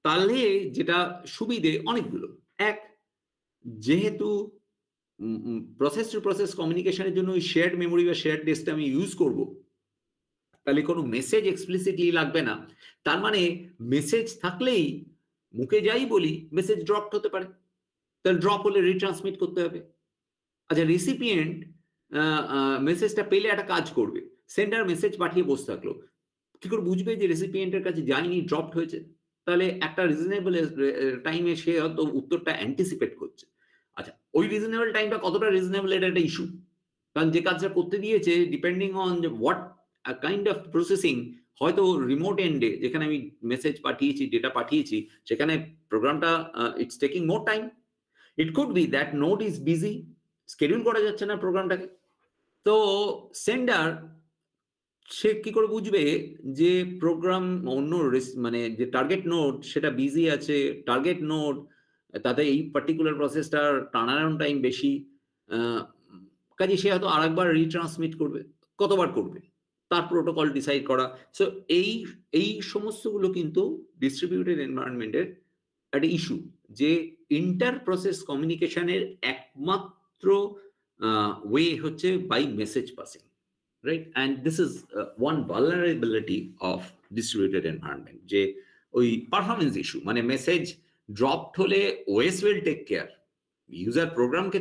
তাহলে যেটা সুবিধে অনেকগুলো, এক, যেহেতু প্রসেস টু প্রসেস কমিউনিকেশনের জন্য ওই শেয়ার্ড মেমোরি বা শেয়ার্ড ডিস্কটা আমি ইউজ করব, তাহলে কোনো মেসেজ এক্সপ্লিসিটলি লাগবে না। তার মানে মেসেজ থাকলেই মুখে যাই বলি মেসেজ ড্রপ হতে পারে, তাহলে ড্রপ হলে রিট্রান্সমিট করতে হবে। আচ্ছা, রেসিপিয়েন্ট মেসেজটা পেলে একটা কাজ করবে, সেন্ডার মেসেজ পাঠিয়ে বসে থাকলো, কি করে বুঝবে যে রেসিপিয়েন্টের কাছে যায়নি, ড্রপড হয়েছে? তাহলে একটা রিজনেবল টাইমে সে হয়তো উত্তরটা অ্যান্টিসিপেট করছে। আচ্ছা, ওই রিজনেবল টাইমটা কতটা রিজনেবল এটা একটা ইস্যু, কারণ যে কাজটা করতে দিয়েছে depending on what kind of processing, হয়তো রিমোট এন্ডে যেখানে আমি মেসেজ পাঠিয়েছি, ডেটা পাঠিয়েছি, সেখানে প্রোগ্রামটা it's taking more time. It could be that node is busy, schedule করা যাচ্ছে না প্রোগ্রামটাকে। তো সেন্ডার সে কি করে বুঝবে যে প্রোগ্রাম অন্য মানে যে টার্গেট নোড সেটা বিজি আছে, টার্গেট নোড তাতে এই পার্টিকুলার প্রসেসটার টার্নারাউন্ড টাইম বেশি, কাজে সে হয়তো আরেকবার রিট্রান্সমিট করবে, কতবার করবে তার প্রোটোকল ডিসাইড করা। সো এই সমস্তগুলো কিন্তু ডিস্ট্রিবিউটেড এনভায়রনমেন্টের একটা ইস্যু, যে ইন্টার প্রসেস কমিউনিকেশনের একমাত্র ওয়ে হচ্ছে by message passing, right? And this is one vulnerability of distributed environment, যে ওই পারফরমেন্স ইস্যু, মানে মেসেজ ড্রপড হলে OS will take care, user প্রোগ্রামকে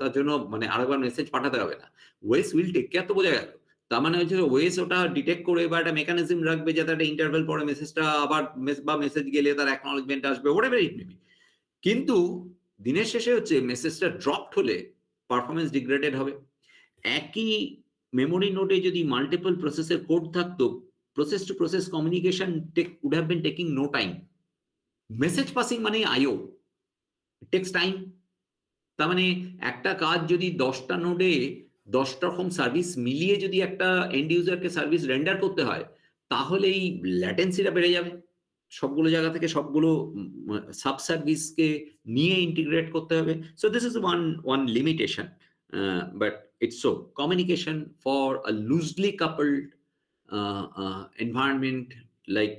তার জন্য মানে আরেকবার মেসেজ পাঠাতে হবে না, OS will take care, তো বোঝা গেল। তার মানে হচ্ছে ওয়েস ওটা ডিটেক্ট করে বা একটা মেকানিজম রাখবে যাতে একটা ইন্টারভেল পরে মেসেজটা আবার বা মেসেজ গেলে তার অ্যাকনলেজমেন্ট আসবে, হোয়াটএভার ইট মে বি। কিন্তু দিনের শেষে হচ্ছে মেসেজটা ড্রপড হলে পারফরমেন্স ডিগ্রেডেড হবে। একই মেমোরি নোডে যদি মাল্টিপল প্রসেসের কোড থাকতো, process to process communication would have been taking no time. Message passing মানে আইও, টেক্স টাইম। তার মানে একটা কাজ যদি 10টা নোডে 10টা রকম সার্ভিস মিলিয়ে যদি একটা এন্ড ইউজারকে সার্ভিস রেন্ডার করতে হয়, তাহলে এই ল্যাটেন্সিটা বেড়ে যাবে। সবগুলো জায়গা থেকে সবগুলো সাব সার্ভিসকে নিয়ে ইন্টিগ্রেট করতে হবে। So this is one limitation, but it's so communication for a loosely coupled environment like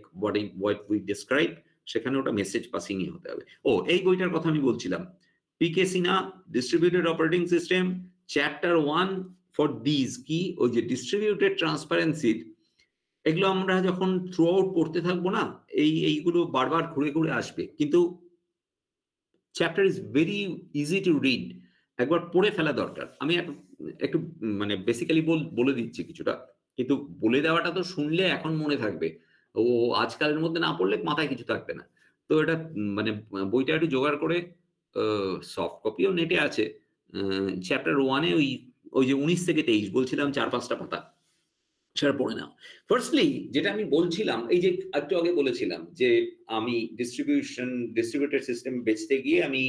what we describe, সেখানে ওটা মেসেজ পাসিংই হতে হবে। ও, এই বইটার কথা আমি বলছিলাম, PK Sinha, distributed operating system, chapter 1 for this কি ওই যে ডিস্ট্রিবিউটেড ট্রান্সপারেন্সির, এগুলো আমরা যখন থ্রু আউট পড়তে থাকবো না, এইগুলো বারবার ঘুরে ঘুরে আসবে। কিন্তু chapter is very easy to read, একবার পড়ে ফেলা দরকার। আমি একটু মানে বেসিক্যালি বলে দিচ্ছি কিছুটা, কিন্তু বলে দেওয়াটা তো শুনলে এখন মনে থাকবে, ও আজকালের মধ্যে না পড়লে মাথায় কিছু থাকবে না। তো এটা মানে বইটা একটু জোগাড় করে, সফট কপিও নেটে আছে, চ্যাপ্টার 1-এ ওই যে 19 থেকে 23 বলছিলাম 4-5টা পাতা, সেটা পড়ে নাও। ফার্স্টলি যেটা আমি বলছিলাম, এই যে একটু আগে বলেছিলাম যে আমি ডিস্ট্রিবিউটেড সিস্টেম বেচতে গিয়ে আমি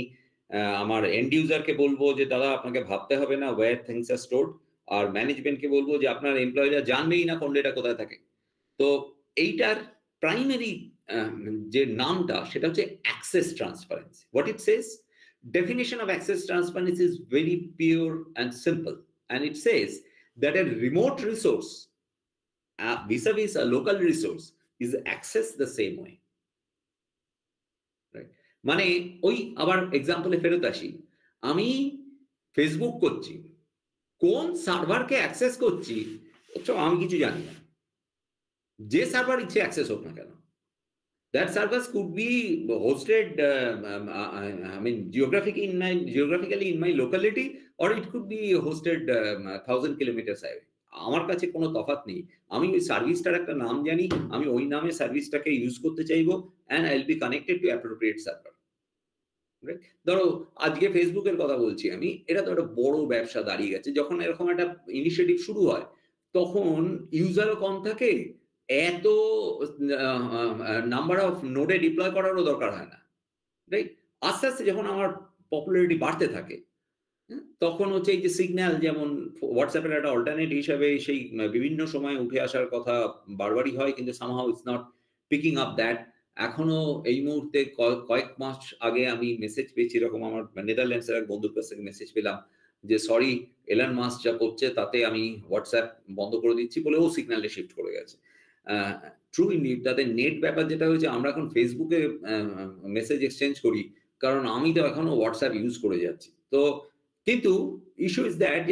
আমার এন্ড ইউজারকে বলবো যে দাদা আপনাকে ভাবতে হবে না ওয়্যার থিংস আর স্টোরড, আর ম্যানেজমেন্টকে বলবো যে আপনার এমপ্লয়িরা জানবেই না কোন ডেটা কোথায় থাকে। তো এইটার প্রাইমারি যে নামটা সেটা হচ্ছে access transparency. What it Sage, definition of access transparency is very pure and simple, and it says that a remote resource vis-a-vis a local resource is accessed the same way, right? মানে ওই আবার এক্সাম্পলে ফেরত আসি, আমি Facebook করছি, কোন সার্ভারকে access করছি আমি কিছু জানি না, যে সার্ভার ইচ্ছে অ্যাক্সেস হোক না কেন। That service could be hosted, I mean, geographically in my locality, or it could be hosted 1,000 kilometers away. আমার কাছে কোনো তফাৎ নেই, আমি ওই সার্ভিসটার একটা নাম জানি, আমি ওই নামে সার্ভিসটাকে ইউজ করতে চাইবো, and I'll be connected to appropriate server. Right? ধরো আজকে ফেসবুকের কথা বলছি আমি, এটা তো একটা বড় ব্যবসা দাঁড়িয়ে গেছে। যখন এরকম একটা ইনিশিয়েটিভ শুরু হয়, তখন ইউজারও কম থাকে, এত নাম্বার অফ নোডে ডিপ্লয় করারও দরকার হয় না, রাইট? আস্তে আস্তে যখন আমার পপুলারিটি বাড়তে থাকে, তখন হচ্ছে এই যে সিগন্যাল, যেমন হোয়াটসঅ্যাপের একটা অল্টারনেট হিসাবে সেই বিভিন্ন সময় উঠে আসার কথা বারবারই হয়, কিন্তু somehow it's not picking up that. এখনো এই মুহূর্তে কয়েক মাস আগে আমি মেসেজ পেয়েছি এরকম, আমার নেদারল্যান্ডসের এক বন্ধুর কাছ থেকে মেসেজ পেলাম যে সরি, এলন মাস্ক যা করছে তাতে আমি হোয়াটসঅ্যাপ বন্ধ করে দিচ্ছি বলে ও সিগন্যালটা শিফট করে গেছে। ট্রু ইনডিড, তাদের নেট ব্যাপার যেটা হয়েছে, আমরা এখন ফেসবুকে মেসেজ এক্সচেঞ্জ করি, কারণ আমি তো এখনো হোয়াটসঅ্যাপ ইউজ করে যাচ্ছি। তো কিন্তু ইস্যু ইজ দ্যাট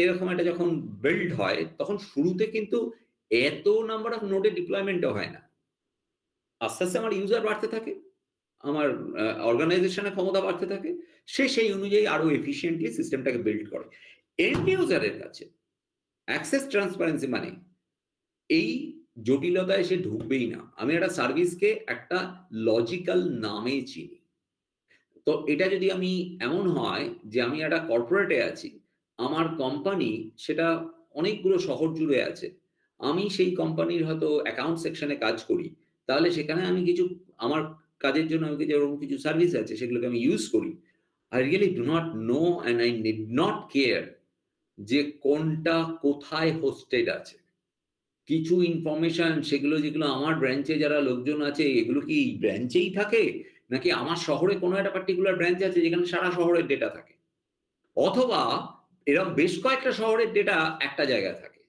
এরকম একটা যখন বিল্ড হয়, তখন শুরুতে কিন্তু এত নাম্বার অফ নোডে ডিপ্লয়মেন্টও হয় না। আস্তে আস্তে আমার ইউজার বাড়তে থাকে, আমার অর্গানাইজেশনের ক্ষমতা বাড়তে থাকে, সে সেই অনুযায়ী আরো এফিসিয়েন্টলি সিস্টেমটাকে বিল্ড করে। এন্ড ইউজারের কাছে অ্যাক্সেস ট্রান্সপারেন্সি মানে এই জটিলতায় সে ঢুকবেই না। আমি একটা সার্ভিসকে একটা লজিক্যাল নামে চিনি। তো এটা যদি আমি এমন হয় যে আমি একটা কর্পোরেটে আছি, আমার কোম্পানি সেটা অনেকগুলো শহর জুড়ে আছে, আমি সেই কোম্পানির হয়তো অ্যাকাউন্ট সেকশনে কাজ করি, তাহলে সেখানে আমি কিছু আমার কাজের জন্য আমি যেরকম কিছু সার্ভিস আছে সেগুলোকে আমি ইউজ করি। I really do not know and I need not care যে কোনটা কোথায় হোস্টেড আছে। কিছু ইনফরমেশন সেগুলো যেগুলো আমার ব্রাঞ্চে যারা লোকজন আছে, এগুলো কি ব্রাঞ্চেই থাকে, নাকি আমার শহরে কোনো একটা পার্টিকুলার ব্রাঞ্চ আছে যেখানে সারা শহরের ডেটা থাকে, অথবা এরকম বেশ কয়েকটা শহরের ডেটা একটা জায়গায় থাকে।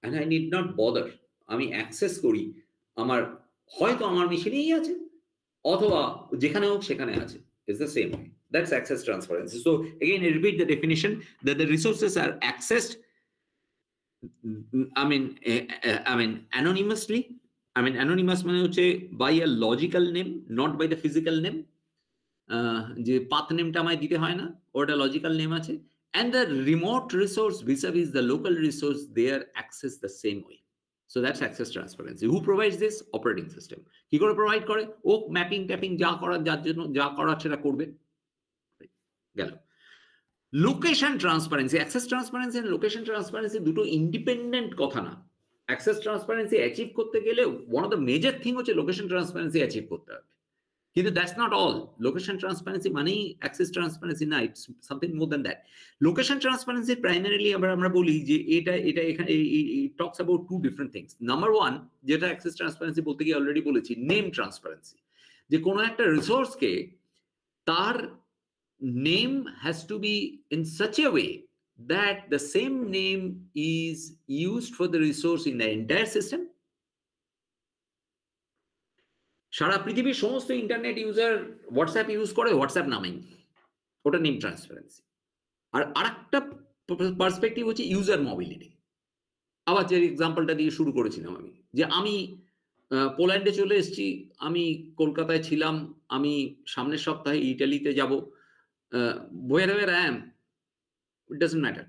and I need not bother, আমি অ্যাক্সেস করি আমার হয়তো আমার মেশিনেই আছে, অথবা যেখানে হোক সেখানে আছে। It's the same way. That's access transparency. So again, I repeat the definition that the resources are accessed, I mean anonymously. I mean anonymous মানে হচ্ছে by a logical name, not by the physical name. যে path নেমটা আমায় দিতে হয় না, ওটা logical name আছে, and the remote resource vis-a-vis the local resource, they are accessed the same way. So that's access transparency. Who provides this? Operating system. কি করে provide করে? ও ম্যাপিং ট্যাপিং যা করার, যার জন্য যা করার সেটা করবে। গেল। Location transparency, access transparency and location transparency দুটো ইন্ডিপেন্ডেন্ট কথা না। অ্যাক্সেস ট্রান্সপারেন্সি অ্যাচিভ করতে গেলে one of the major thing হচ্ছে লোকেশন ট্রান্সপারেন্সি অ্যাচিভ করতে হবে। কিন্তু that's not all. Location transparency মানেই অ্যাক্সেস ট্রান্সপারেন্সি না, it's something more than that. Location transparency primarily আমরা বলি যে এটা এখানে talks about two different things. Number one, যেটা অ্যাক্সেস ট্রান্সপারেন্সি বলতে গিয়ে অলরেডি বলেছি, নেম ট্রান্সপারেন্সি। যে কোনো একটা রিসোর্সকে তার name has to be in such a way that the same name is used for the resource in the entire system. সারা পৃথিবীর সমস্ত ইন্টারনেট ইউজার হোয়াটসঅ্যাপ ইউজ করে হোয়াটসঅ্যাপ নামেই, ওটা নেম ট্রান্সপারেন্সি। আর আরেকটা পার্সপেক্টিভ হচ্ছে ইউজার মোবিলিটি। আবার যে এক্সাম্পলটা দিয়ে শুরু করেছিলাম আমি, যে আমি পোল্যান্ডে চলে এসেছি, আমি কলকাতায় ছিলাম, আমি সামনের সপ্তাহে ইটালিতে যাব, wherever I am, it doesn't matter.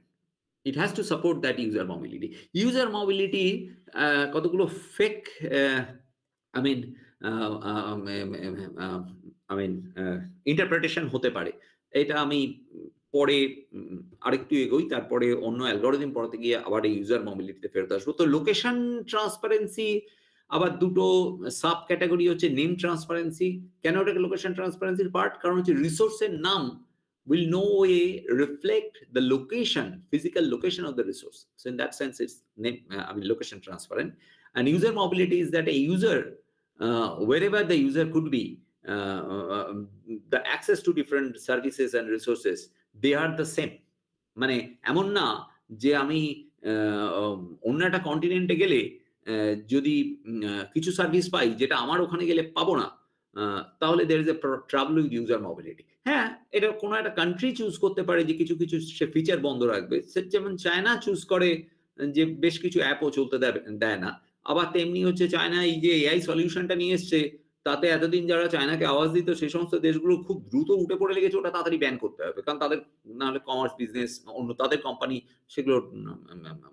It has to support that user mobility. User mobility, কতগুলো ফেক ইন্টারপ্রিটেশন হতে পারে। এটা আমি পরে আরেকটু এগোই, তারপরে অন্য অ্যালগরিদম পড়াতে গিয়ে আবার এই ইউজার মোবিলিটিতে ফেরত আসবো। তো লোকেশন ট্রান্সপারেন্সি আবার দুটো সাব ক্যাটাগরি হচ্ছে। নেম ট্রান্সপারেন্সি, কেন ওটাকে লোকেশন ট্রান্সপারেন্সির পার্ট? কারণ হচ্ছে রিসোর্সের নাম will no way reflect the location, physical location of the resource. So in that sense, it's location transparent. And user mobility is that a user, wherever the user could be, the access to different services and resources, they are the same. মানে এমন না যে আমি অন্য একটা কন্টিনেন্টে গেলে যদি কিছু সার্ভিস পাই যেটা আমার ওখানে গেলে পাবো না, তাহলে there is a trouble with user mobility. হ্যাঁ, এটা কোনো একটা কান্ট্রি চুজ করতে পারে যে কিছু কিছু সে ফিচার বন্ধ রাখবে, যেমন চায়না চুজ করে যে বেশ কিছু অ্যাপও চলতে দেয় না। আবার তেমনি হচ্ছে চায়না এই যে এআই সলিউশনটা নিয়ে এসছে, তাতে এতদিন যারা চায়নাকে আওয়াজ দিত সেই সমস্ত দেশগুলো খুব দ্রুত উঠে পড়ে লেগেছে ওটা তাড়াতাড়ি ব্যান করতে হবে, কারণ তাদের নাহলে কমার্স বিজনেস, অন্য তাদের কোম্পানি সেগুলো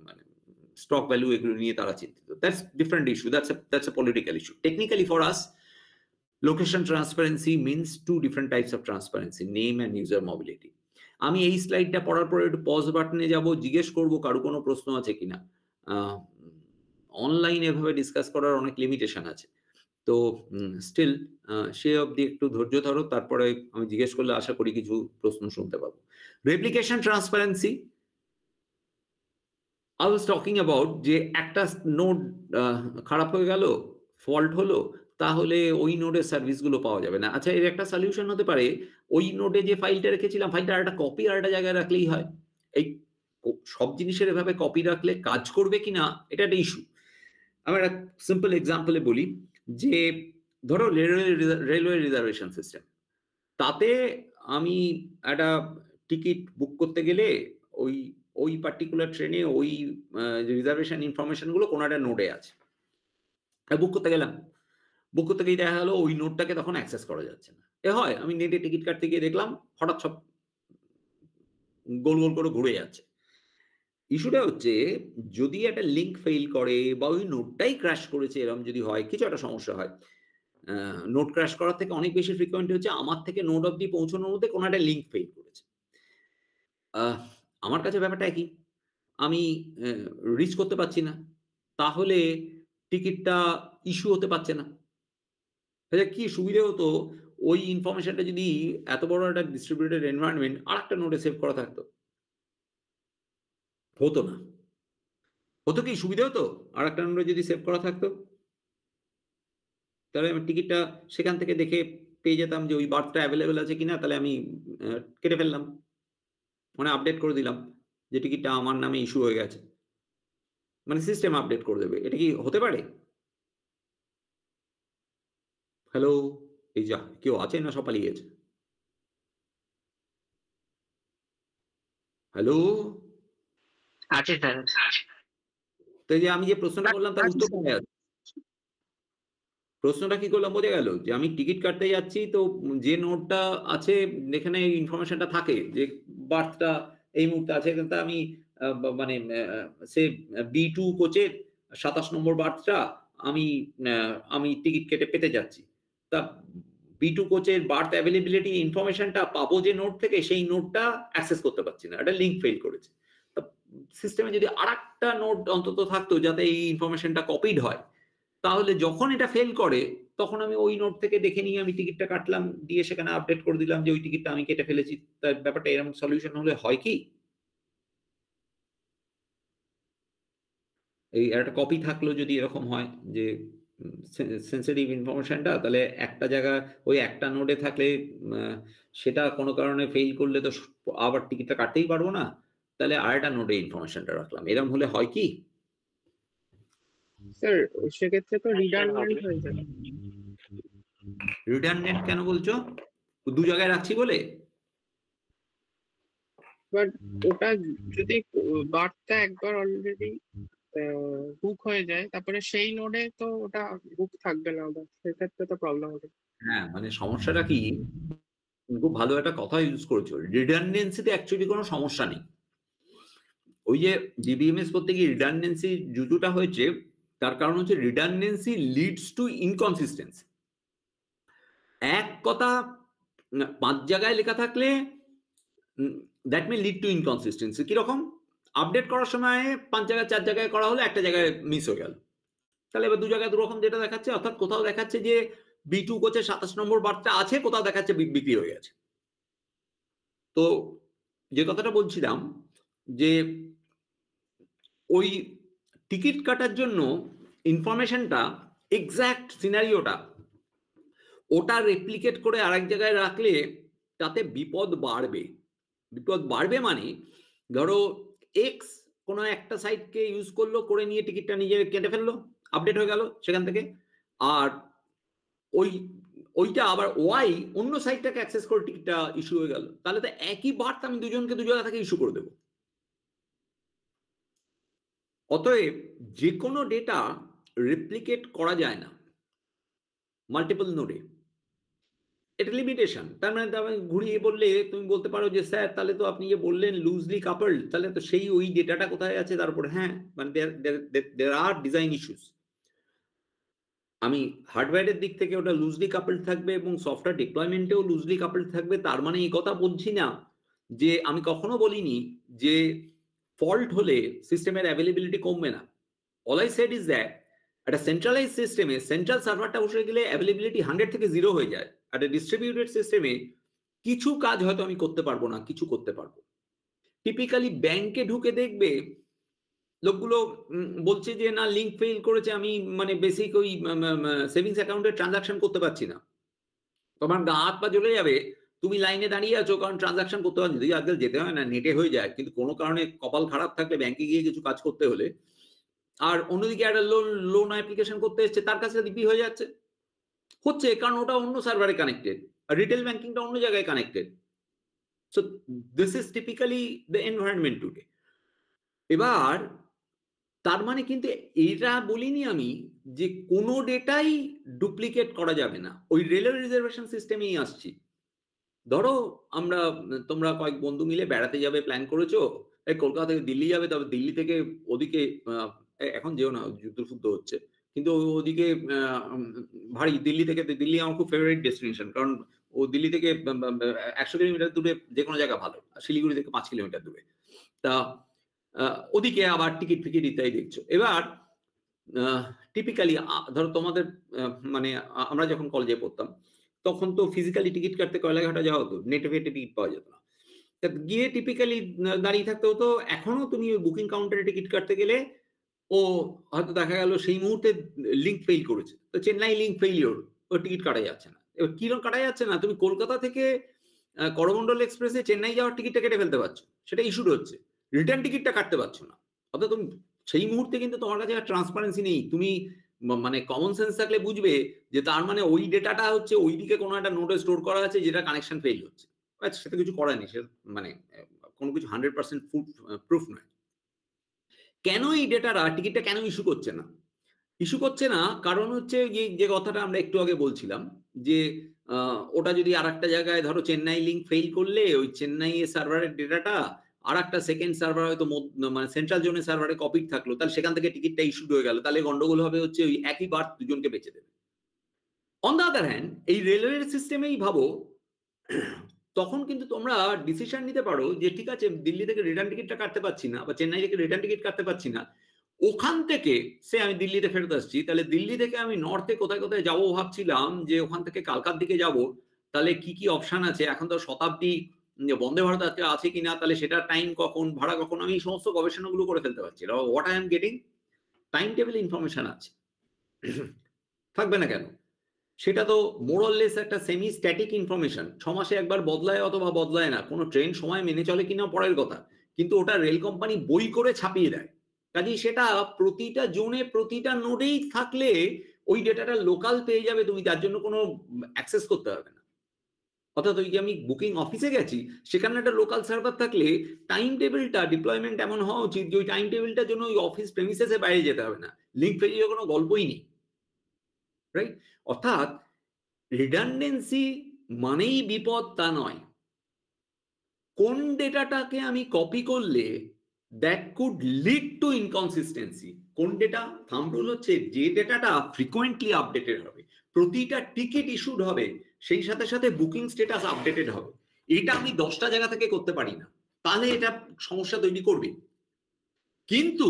মানে স্টক ভ্যালু এগুলো নিয়ে তারা চিন্তিত। That's different issue, that's a political issue. Technically for us, location transparency means two different types of transparency, name and user mobility. আমি এই স্লাইডটা পড়ার পরে একটু পজ বাটনে যাব, জিজ্ঞেস করব কারো কোনো প্রশ্ন আছে কিনা। অনলাইন এভাবে ডিসকাস করার অনেক লিমিটেশন আছে, তো স্টিল সে অবধি একটু ধৈর্য ধরো, তারপরে আমি জিজ্ঞেস করলে আশা করি কিছু প্রশ্ন শুনতে পাবো। Replication transparency, I was talking about যে একটা নোড খারাপ হয়ে গেল, ফল্ট হলো, তাহলে ওই নোডের সার্ভিসগুলো পাওয়া যাবে না। আচ্ছা, এর একটা সলিউশন হতে পারে, ওই নোডে যে ফাইলটা রেখেছিলাম, ফাইলটার একটা কপি আর একটা জায়গায় রাখলেই হয়। এই সব জিনিসের এভাবে কপি রাখলে কাজ করবে কিনা এটা একটা ইস্যু। আমি একটা সিম্পল এক্সাম্পলে বলি, যে ধরো রেলওয়ে রিজার্ভেশন সিস্টেম, তাতে আমি একটা টিকিট বুক করতে গেলে ওই পার্টিকুলার ট্রেনে ওই রিজার্ভেশন ইনফরমেশনগুলো কোনো একটা নোডে আছে। বুক করতে গেলাম, বুক করতে গিয়ে দেখা গেল ওই নোটটাকে তখন অ্যাক্সেস করা যাচ্ছে না। হয় আমি নেটে টিকিট কাটতে গিয়ে দেখলাম হঠাৎ সব গোল গোল করে ঘুরে যাচ্ছে। ইস্যুটা হচ্ছে যদি একটা লিঙ্ক ফেইল করে বা ওই নোটটাই ক্র্যাশ করেছে, এরকম যদি হয়, কিছু একটা সমস্যা হয়, নোট ক্র্যাশ করার থেকে অনেক বেশি ফ্রিকোয়েন্ট হচ্ছে আমার থেকে নোট অব্দি পৌঁছানোর মধ্যে কোনো একটা লিঙ্ক ফেইল করেছে। আমার কাছে ব্যাপারটা একই, আমি রিচ করতে পারছি না, তাহলে টিকিটটা ইস্যু হতে পারছে না। কি সুবিধা হতো ওই ইনফরমেশনটা যদি এত বড় একটা ডিস্ট্রিবিউটেড এনভায়রনমেন্ট আরেকটা নোটে সেভ করা থাকতো, হতো না। হতো কি সুবিধা হতো আরেকটা নোটে যদি সেভ করা থাকতো, তাহলে আমি টিকিটটা সেখান থেকে দেখে পেয়ে যেতাম যে ওই বার্থটা অ্যাভেলেবেল আছে কিনা, তাহলে আমি কেটে ফেললাম, মানে আপডেট করে দিলাম যে টিকিটটা আমার নামে ইস্যু হয়ে গেছে, মানে সিস্টেম আপডেট করে দেবে। এটা কি হতে পারে? হ্যালো, এই যা কেউ আছে না সব পালিয়ে গেছে? হ্যালো, আছে স্যার। তো যে আমি যে প্রশ্নটা করলাম তার উত্তর কোথায় আছে? প্রশ্নটা কি করলাম বোঝা গেল, যে আমি টিকিট কাটতে যাচ্ছি, তো যে নোটটা আছে যেখানে ইনফরমেশনটা থাকে যে বার্থটা এই মুহূর্তে আছে, কিন্তু আমি মানে সে B2 কোচের 27 নম্বর বার্থটা আমি আমি টিকিট কেটে পেতে যাচ্ছি। তা B2 কোচের বার্থ অ্যাভেইলেবিলিটি ইনফরমেশনটা পাবো যে নোড থেকে, সেই নোডটা অ্যাক্সেস করতে পারছি না। একটা লিংক ফেইল করেছে। তা সিস্টেমে যদি আরেকটা নোড অন্তত থাকতো যাতে এই ইনফরমেশনটা কপিড হয়, তাহলে যখন এটা ফেল করে তখন আমি ওই নোড থেকে দেখে নিয়ে আমি টিকিটটা কাটলাম, দিয়ে সেখানে আপডেট করে দিলাম যে ওই টিকিটটা আমি কেটে ফেলেছি। তার ব্যাপারটা এরকম সলিউশন হলে হয় কি? এই একটা কপি থাকলো যদি এরকম হয় যে সেন্সিটিভ ইনফরমেশনটা, তাহলে একটা জায়গায় ওই একটা নোডে থাকলে সেটা কোনো কারণে ফেল করলে তো আবার টিকিটটা কাটতেই পারবো না, তাহলে আরেকটা নোডে ইনফরমেশনটা রাখলাম। এরকম হলে হয় কি? স্যার সেক্ষেত্রে তো রিডান্ডেন্ট হয়ে যাবে। রিডান্ডেন্ট কেন বলছো? দু জায়গায় রাখছি বলে? বাট ওটা যদি বার্থটা একবার অলরেডি বুক হয়ে যায়, তারপরে সেই নোডে তো ওটা বুক থাকবে না, আবার সেক্ষেত্রে তো প্রবলেম হবে। হ্যাঁ, মানে সমস্যাটা কি, খুব ভালো একটা কথা ইউজ করেছো। রিডান্ডেন্সিতে অ্যাকচুয়ালি কোনো সমস্যা নেই। ওই যে ডিবিএমএস করতে গিয়ে রিডান্ডেন্সি জুজুটা হয়েছে, তার কারণ হচ্ছে রিডান্ডেন্সি লিডস টু ইনকনসিস্টেন্সি। এক কথা 5 জায়গায় লেখা থাকলে that may lead to inconsistency. কিরকম? আপডেট করার সময় 5 জায়গায় 4 জায়গায় করা হলো, একটা জায়গায় মিস হয়ে গেল। তাহলে এবার 2 জায়গায় 2 রকম যেটা দেখাচ্ছে, অর্থাৎ কোথাও দেখাচ্ছে যে B2 কোচে 27 নম্বর বার্থটা আছে, কোথাও দেখাচ্ছে বিক্রি হয়ে গেছে। তো যে কথাটা বলছিলাম যে ওই টিকিট কাটার জন্য ইনফরমেশনটা, এক্সাক্ট সিনারিওটা ওটা রেপ্লিকেট করে আরেক জায়গায় রাখলে তাতে বিপদ বাড়বে। বিপদ বাড়বে মানে ধরো এক্স কোনো একটা সাইটকে ইউজ করলো, করে নিয়ে টিকিটটা নিজে কেটে ফেললো, আপডেট হয়ে গেল সেখান থেকে, আর ওইটা আবার ওয়াই অন্য সাইটটাকে অ্যাক্সেস করে টিকিটটা ইস্যু হয়ে গেল, তাহলে তো একই বার্থ আমি দুজনকে দু জায়গা থেকে ইস্যু করে দেবো। অতএব যে কোনো ডেটা রেপ্লিকেট করা যায় না মাল্টিপল নোডে, এটা লিমিটেশন। তার মানে ঘুরিয়ে বললে তুমি বলতে পারো যে স্যার তাহলে তো আপনি যে বললেন লুজলি কাপলড, তাহলে তো সেই ওই ডেটাটা কোথায় আছে তার উপরে? হ্যাঁ, মানে দেয়ার আর ডিজাইন ইস্যুস। আমি হার্ডওয়্যারের দিক থেকে ওটা লুজলি কাপলড থাকবে এবং সফটওয়্যার ডিপ্লয়মেন্টেও লুজলি কাপলড থাকবে। তার মানে এই কথা বলছি না যে, আমি কখনো বলিনি যে ফল্ট হলে সিস্টেমের অ্যাভেলেবিলিটি কমবে না। All I said is that একটা সেন্ট্রালাইজ সিস্টেমে সেন্ট্রাল সার্ভারটা বসে গেলে অ্যাভেলেবিলিটি 100 থেকে 0 হয়ে যায়। একটা ডিস্ট্রিবিউটেড সিস্টেমে কিছু কাজ হয়তো আমি করতে পারবো না, কিছু করতে পারবো। টিপিক্যালি ব্যাংকে ঢুকে দেখবে লোকগুলো বলছে যে না লিঙ্ক ফেল করেছে, আমি মানে বেসিক ওই সেভিংস অ্যাকাউন্টের ট্রানজাকশন করতে পারছি না। তোমার গা হাত পা জ্বলে যাবে, তুমি লাইনে দাঁড়িয়ে আছো কারণ ট্রানজাকশন করতে পারছি। যদি আজকাল যেতে হয় না, নেটে হয়ে যায়, কিন্তু কোনো কারণে কপাল খারাপ থাকলে ব্যাংকে গিয়ে কিছু কাজ করতে হলে, আর অন্যদিকে একটা লোন অ্যাপ্লিকেশন করতে এসছে, তার কাছে দিব্যি হয়ে যাচ্ছে। হচ্ছে কারণ ওটা অন্য সার্ভারে কানেক্টেড, আর রিটেল ব্যাংকিংটা অন্য জায়গায় connected. So this is typically the environment today. এবার তার মানে কিন্তু এটা বলিনি আমি যে কোনো ডেটাই ডুপ্লিকেট করা যাবে না। ওই রেলওয়ে রিজার্ভেশন সিস্টেমেই আসছি। ধরো তোমরা কয়েক বন্ধু মিলে বেড়াতে যাবে প্ল্যান করেছো, এই কলকাতা থেকে দিল্লি যাবে, তবে দিল্লি থেকে ওদিকে এখন যেও না, যুদ্ধ ফুদ্ধ হচ্ছে, কিন্তু ওদিকে ভারী, দিল্লি থেকে, দিল্লি আমার খুব ফেভারিট ডেস্টিনেশন, কারণ ও দিল্লি থেকে 100 কিলোমিটার দূরে যে কোনো জায়গা ভালো, শিলিগুড়ি থেকে 5 কিলোমিটার দূরে। তা ওদিকে আবার টিকিট ফিকিট ইত্যাদি দেখছো। এবার টিপিক্যালি ধরো তোমাদের মানে আমরা যখন কলেজে পড়তাম তখন তো ফিজিক্যালি টিকিট কাটতে কয়লাঘাটা যাওয়া হতো, নেটে ফেটে টিকিট পাওয়া যেত না, গিয়ে টিপিক্যালি দাঁড়িয়ে থাকতে হতো। এখনো তুমি বুকিং কাউন্টারে টিকিট কাটতে গেলে ও হয়তো দেখা গেল সেই মুহূর্তে লিঙ্ক ফেইল করেছে, তো চেন্নাই লিঙ্ক ফেইলিওর, ও টিকিট কাটা যাচ্ছে না। এবার কিরকম কাটা যাচ্ছে না? তুমি কলকাতা থেকে করমণ্ডল এক্সপ্রেসে চেন্নাই যাওয়ার টিকিটটা কেটে ফেলতে পারছো, সেটা ইস্যুড হচ্ছে, রিটার্ন টিকিটটা কাটতে পারছো না। অর্থাৎ তুমি সেই মুহূর্তে কিন্তু তোমার কাছে ট্রান্সপারেন্সি নেই। তুমি মানে কমন সেন্স থাকলে বুঝবে যে তার মানে ওই ডেটাটা হচ্ছে ওইদিকে কোনো একটা নোটে স্টোর করা আছে যেটা কানেকশন ফেইল হচ্ছে। সেটা কিছু করার নেই, সে মানে কোনো কিছু 100% প্রুফ নয়। কেন এই ডেটাটা টিকিটটা কেন ইস্যু করছে না? ইস্যু করছে না কারণ হচ্ছে যে কথাটা আমরা একটু আগে বলছিলাম যে ওটা যদি আর একটা জায়গায় ধরো চেন্নাই লিঙ্ক ফেইল করলে ওই চেন্নাই সার্ভারের ডেটাটা আর একটা সেকেন্ড সার্ভার হয়তো মানে সেন্ট্রাল জোনের সার্ভারে কপিড থাকলো, তাহলে সেখান থেকে টিকিটটা ইস্যুড হয়ে গেল, তাহলে গন্ডগোল হবে হচ্ছে ওই একই বার্থ দুজনকে বেঁচে দেবে। অন দ্য আদার হ্যান্ড এই রেলওয়ের সিস্টেমেই ভাবো, তখন কিন্তু তোমরা ডিসিশন নিতে পারো যে ঠিক আছে দিল্লি থেকে রিটার্ন টিকিটটা কাটতে পারছি না, বা চেন্নাই থেকে রিটার্ন টিকিট কাটতে পারছি না, ওখান থেকে সে আমি দিল্লিতে ফেরত আসছি, তাহলে দিল্লি থেকে আমি নর্থে কোথায় কোথায় যাবো ভাবছিলাম, যে ওখান থেকে কালকার দিকে যাব, তাহলে কি কি অপশন আছে, এখন তো শতাব্দী বন্দে ভারত আজকে আছে কিনা, তাহলে সেটা টাইম কখন, ভাড়া কখন, আমি সমস্ত গবেষণাগুলো করে ফেলতে পারছি। What I am getting, time table information আছে, থাকবে না কেন? সেটা তো মোরললেস একটা সেমি স্ট্যাটিক ইনফরমেশন, 6 মাসে একবার বদলায় অথবা বদলায় না, কোনো ট্রেন সময় মেনে চলে কিনা পরের কথা, কিন্তু ওটা রেল কোম্পানি বই করে ছাপিয়ে দেয়। কাজেই সেটা প্রতিটা জোনে প্রতিটা নোডেই থাকলে ওই ডেটাটা লোকাল পেয়ে যাবে তুমি, তার জন্য কোনো অ্যাক্সেস করতে হবে না। অর্থাৎ ওই যে আমি বুকিং অফিসে গেছি, সেখানে একটা লোকাল সার্ভার থাকলে টাইম টেবিলটা ডিপ্লয়মেন্ট এমন হওয়া উচিত যে ওই টাইম টেবিলটার জন্য ওই অফিস প্রেমিসেসে বাইরে যেতে হবে না, লিঙ্ক ফেজিয়ে কোনো গল্পই নেই, রাইট? অর্থাৎ রিডান্ডেন্সি মানেই বিপদ তা নয়, কোন ডেটাটাকে আমি কপি করলে that could lead to inconsistency. কোন ডেটা, থাম্ব রুল হচ্ছে যে ডেটাটা ফ্রিকোয়েন্টলি আপডেটেড হবে, প্রতিটা টিকিট ইস্যুড হবে, সেই সাথে সাথে বুকিং স্ট্যাটাস আপডেটেড হবে। এটা আমি 10টা জায়গা থেকে করতে পারি না, তাহলে এটা সমস্যা তৈরি করবে। কিন্তু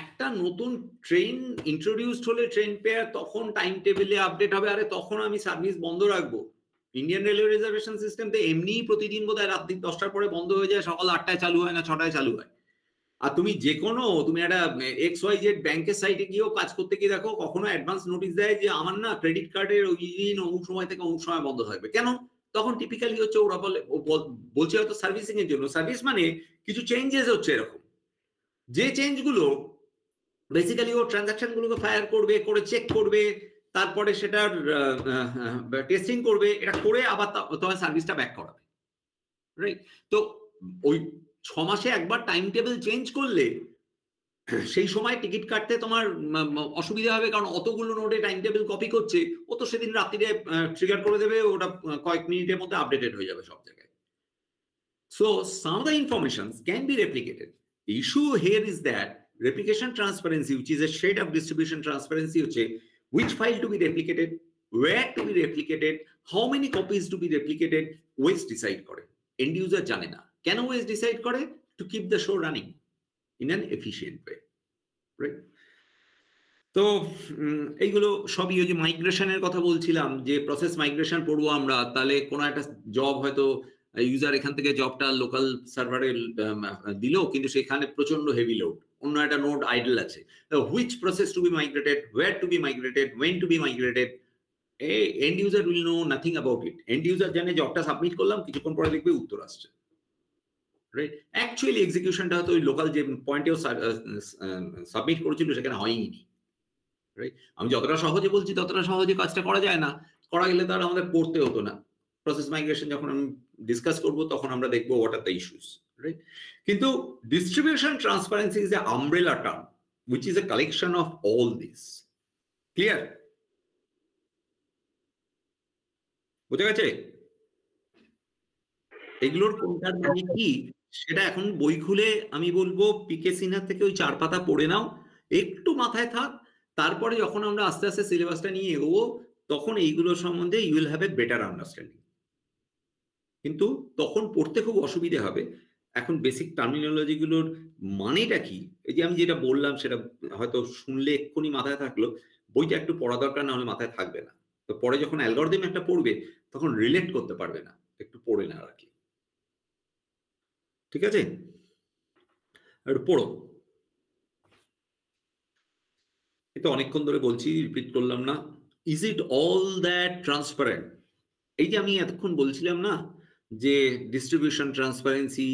একটা নতুন ট্রেন ইন্ট্রোডিউসড হলে ট্রেন পেয়ার তখন টাইম টেবিলে আপডেট হবে, আরে তখন আমি সার্ভিস বন্ধ রাখবো। ইন্ডিয়ান রেলওয়ে রিজার্ভেশন সিস্টেম তো এমনিই প্রতিদিন বোধহয় রাত্রি 10টার পরে বন্ধ হয়ে যায়, সকাল 8টায় চালু হয় না 6টায় চালু হয়। আর তুমি যে কোনো, তুমি একটা XYZ ব্যাংকের সাইটে গিয়েও কাজ করতে গিয়ে দেখো, কখনো অ্যাডভান্স নোটিশ দেয় যে আমার না ক্রেডিট কার্ডের ওই দিন অমুক সময় থেকে অমুক সময় বন্ধ থাকবে। কেন? তখন টিপিক্যালি হচ্ছে ওরা বলছে হয়তো সার্ভিসিং এর জন্য। সার্ভিস মানে কিছু চেঞ্জেস হচ্ছে এরকম, যে চেঞ্জগুলো বেসিক্যালি ও ট্রানজাকশন গুলোকে ফায়ার করবে, করে চেক করবে, তারপরে সেটার টেস্টিং করবে, এটা করে আবার তোমার সার্ভিসটা ব্যাক করাবে, রাইট? তো ওই 6 মাসে একবার টাইম টেবিল চেঞ্জ করলে সেই সময় টিকিট কাটতে তোমার অসুবিধা হবে, কারণ অতগুলো নোটে টাইম টেবিল কপি করছে, ও তো সেদিন রাত্রিরে ট্রিগার করে দেবে, ওটা কয়েক মিনিটের মধ্যে আপডেটেড হয়ে যাবে সব জায়গায়। So some of the informations can be replicated. The issue here is that replication transparency, which is a shade of distribution transparency, which file to be replicated, where to be replicated, how many copies to be replicated, OS decide করে, end user জানে না। কেন OS decide করে? To keep the show running in an efficient way, right? তো এইগুলো সবই ওই যে মাইগ্রেশনের কথা বলছিলাম, যে প্রসেস মাইগ্রেশন পড়বো আমরা, তাহলে কোনো একটা জব হয়তো ইউজার এখান থেকে জবটা লোকাল সার্ভারে দিল, কিন্তু সেখানে প্রচন্ড হেভি লোড, অন্য একটা নোড আইডল আছে, which process to be migrated, where to be migrated, when to be migrated, and user will know nothing about it. And user জানে জবটা সাবমিট করলাম, কিছুক্ষণ পরে দেখবে উত্তর আসছে, রাইট? অ্যাকচুয়ালি এক্সিকিউশনটা হয়তো ওই লোকাল যে পয়েন্টেও সাবমিট করেছিল সেখানে হয়নি, রাইট? আমি যতটা সহজে বলছি ততটা সহজে কাজটা করা যায় না, করা গেলে তাহলে আমাদের পড়তে হতো না। প্রসেস মাইগ্রেশন যখন আমি ডিসকাস করব তখন আমরা দেখবো what are the issues, right? কিন্তু distribution transparency is a umbrella term which is a collection of all this. Clear? বুঝে গেছে? এগুলোর কোনটার মানে কি সেটা এখন বই খুলে আমি বলবো পিকে সিনহা থেকে ওই 4 পাতা পড়ে নাও, একটু মাথায় থাক, তারপরে যখন আমরা আস্তে আস্তে সিলেবাসটা নিয়ে এগোবো তখন এইগুলোর সম্বন্ধে you will have a better understanding. কিন্তু তখন পড়তে খুব অসুবিধে হবে। এখন বেসিক টার্মিনোলজি গুলোর মানেটা কি, এই যে আমি যেটা বললাম সেটা হয়তো শুনলে এক্ষুনি মাথায় থাকলো, বইটা একটু পড়া দরকার, না হলে মাথায় থাকবে না। তো পরে যখন অ্যালগরিদম একটা পড়বে তখন রিলেট করতে পারবে না, একটু পড়ে না রাখি, ঠিক আছে? একটু পড়ো। এটা অনেকক্ষণ ধরে বলছি, রিপিট করলাম না। Is it all that transparent? এই যে আমি এতক্ষণ বলছিলাম না যে distribution transparency,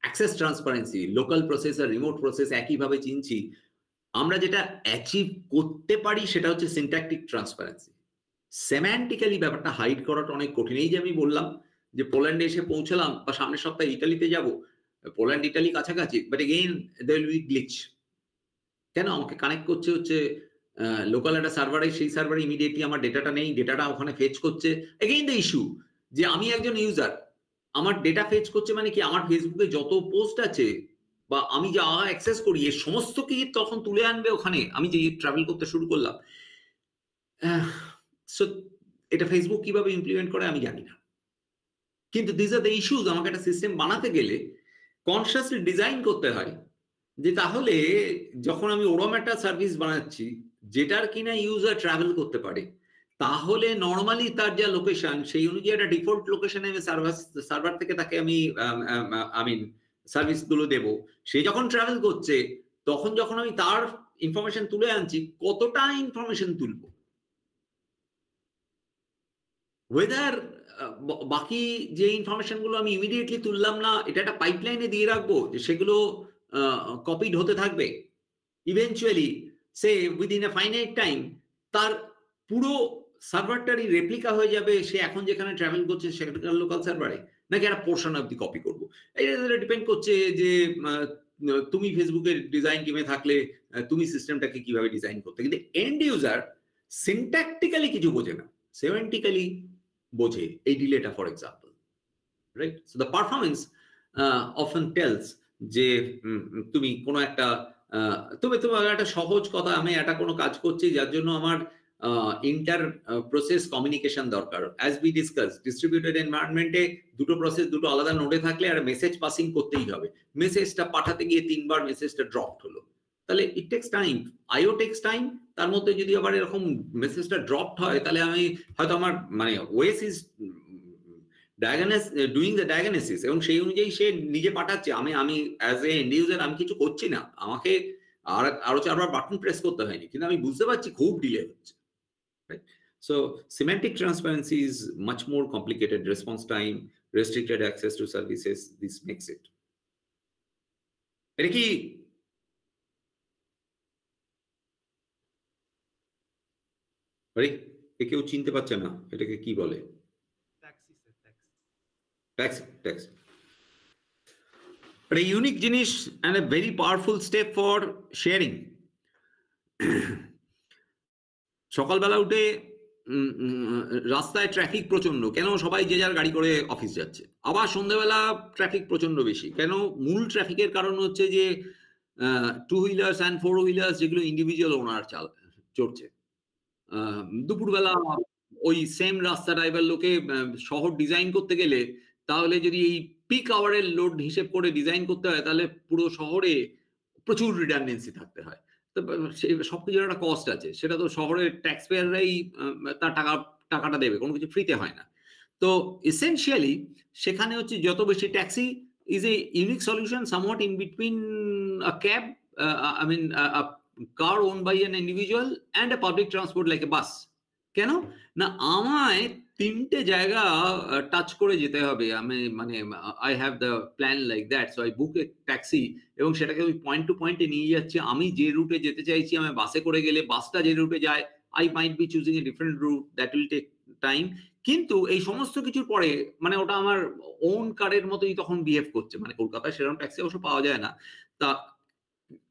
access transparency, local process আর রিমোট প্রসেস একইভাবে চিনছি, আমরা যেটা অ্যাচিভ করতে পারি সেটা হচ্ছে সিনট্যাকটিক ট্রান্সপারেন্সি। সেম্যান্টিক্যালি ব্যাপারটা হাইড করাটা অনেক কঠিন। এই যে আমি বললাম যে পোল্যান্ডে এসে পৌঁছলাম বা সামনের সপ্তাহে ইটালিতে যাব, পোল্যান্ড ইটালি কাছাকাছি, but again there will be glitch. কেন? আমাকে কানেক্ট করছে হচ্ছে লোকাল একটা সার্ভারে, সেই সার্ভারে ইমিডিয়েটলি আমার ডেটাটা নেই, ডেটাটা ওখানে ফেচ করছে। এগেইন দ্য ইস্যু যে আমি একজন ইউজার, আমার ডেটা ফেচ করছে মানে কি, আমার ফেসবুকে যত পোস্ট আছে বা আমি যা অ্যাক্সেস করি এর সমস্ত কি তখন তুলে আনবে ওখানে, আমি যে ট্রাভেল করতে শুরু করলাম। সো এটা ফেসবুক কিভাবে ইমপ্লিমেন্ট করে আমি জানি না, কিন্তু দিস আর দ্য ইস্যুজ। আমাকে একটা সিস্টেম বানাতে গেলে কনসিয়াসলি ডিজাইন করতে হয় যে তাহলে যখন আমি ওরম একটা সার্ভিস বানাচ্ছি যেটার কিনা ইউজার ট্রাভেল করতে পারে, তাহলে নর্মালি তার যা লোকেশন সেই অনুযায়ী একটা ডিফল্ট লোকেশনে আমি সার্ভার থেকে তাকে আমি সার্ভিস গুলো দেবো। সে যখন ট্রাভেল করছে তখন যখন আমি তার ইনফরমেশন তুলে আনছি, কতটা ইনফরমেশন তুলবো, ওয়েদার বাকি যে ইনফরমেশন গুলো আমি ইমিডিয়েটলি তুললাম না, এটা একটা পাইপলাইনে দিয়ে রাখবো যে সেগুলো কপিড হতে থাকবে, eventually say within a finite time তার পুরো সার্ভারটারই রেপ্লিকা হয়ে যাবে সে এখন যেখানে ট্রাভেল করছে সেখানকার লোকাল সার্ভারে, নাকি একটা পোর্শন অফ দি কপি করবো। এটা ডিপেন্ড করছে যে তুমি ফেসবুকের ডিজাইন টিমে থাকলে তুমি সিস্টেমটাকে কিভাবে ডিজাইন করতে। কিন্তু এন্ড ইউজার সিনট্যাকটিক্যালি কিছু বোঝে না, সেমেন্টিক্যালি বোঝে এই ডিলেটা for example, right? So the performance often tells যে তুমি কোনো একটা তোমার একটা সহজ কথা, আমি একটা কোনো কাজ করছি যার জন্য আমার ইন্টার প্রসেস কমিউনিকেশন দরকার। অ্যাজ বি ডিসকাস, ডিস্ট্রিবিউটেড এনভায়রনমেন্টে দুটো প্রসেস দুটো আলাদা নোডে থাকলে আর মেসেজ পাসিং করতেই হবে। মেসেজটা পাঠাতে গিয়ে 3 বার মেসেজটা ড্রপ হলো, তাহলে it takes time, IO takes time. তার মধ্যে যদি আবার এরকম মেসেজটা ড্রপ হয় তাহলে আমি হয়তো আমার মানে OS is doing the diagnosis এবং সেই অনুযায়ী সে নিজে পাঠাচ্ছে। আমি অ্যাজ এ এন্ড ইউজার আমি কিছু করছি না, আমাকে আরো 4 বার বাটন প্রেস করতে হয়নি, কিন্তু আমি বুঝতে পারছি খুব ডিলে হচ্ছে, right? So semantic transparency is much more complicated. Response time, restricted access to services, this makes it. এটা কি কেউ চিনতে পারছে না এটাকে কি বলে? ট্যাক্সি। But a unique জিনিস and a very powerful step for sharing. সকালবেলা উঠে রাস্তায় ট্রাফিক প্রচন্ড, কেন? সবাই যে যার গাড়ি করে অফিস যাচ্ছে। আবার সন্ধ্যাবেলা ট্রাফিক প্রচন্ড বেশি, কেন? মূল ট্রাফিকের কারণ হচ্ছে যে 2 হুইলার্স অ্যান্ড 4 হুইলার্স যেগুলো ইন্ডিভিজুয়াল ওনার চড়ছে। দুপুরবেলা ওই সেম রাস্তাটা এবার লোকে শহর ডিজাইন করতে গেলে তাহলে যদি এই পিক আওয়ারের লোড হিসেব করে ডিজাইন করতে হয় তাহলে পুরো শহরে প্রচুর রিডান্ডেন্সি থাকতে হয়। তো সবকিছুর একটা কস্ট আছে, সেটা তো শহরের ট্যাক্স পেয়াররাই তার টাকাটা দেবে, কোনো কিছু ফ্রিতে হয় না। তো এসেনশিয়ালি সেখানে হচ্ছে যত বেশি taxi is a unique solution somewhat in between a cab, I mean a car owned by an individual and a public transport like a bus. কেন না আমায় 3টে জায়গা টাচ করে যেতে হবে, আমি মানে I have the plan like that, so I book a taxi এবং সেটাকে ওই পয়েন্ট টু পয়েন্টে নিয়ে যাচ্ছে। আমি যে রুটে যেতে চাইছি, আমি বাসে করে গেলে বাসটা যে রুটে যায়, I might be choosing a different route, that will take time. কিন্তু এই সমস্ত কিছুর পরে মানে ওটা আমার ওন কারের মতোই তখন বিহেভ করছে। মানে কলকাতায় সেরকম ট্যাক্সি অবশ্য পাওয়া যায় না, তা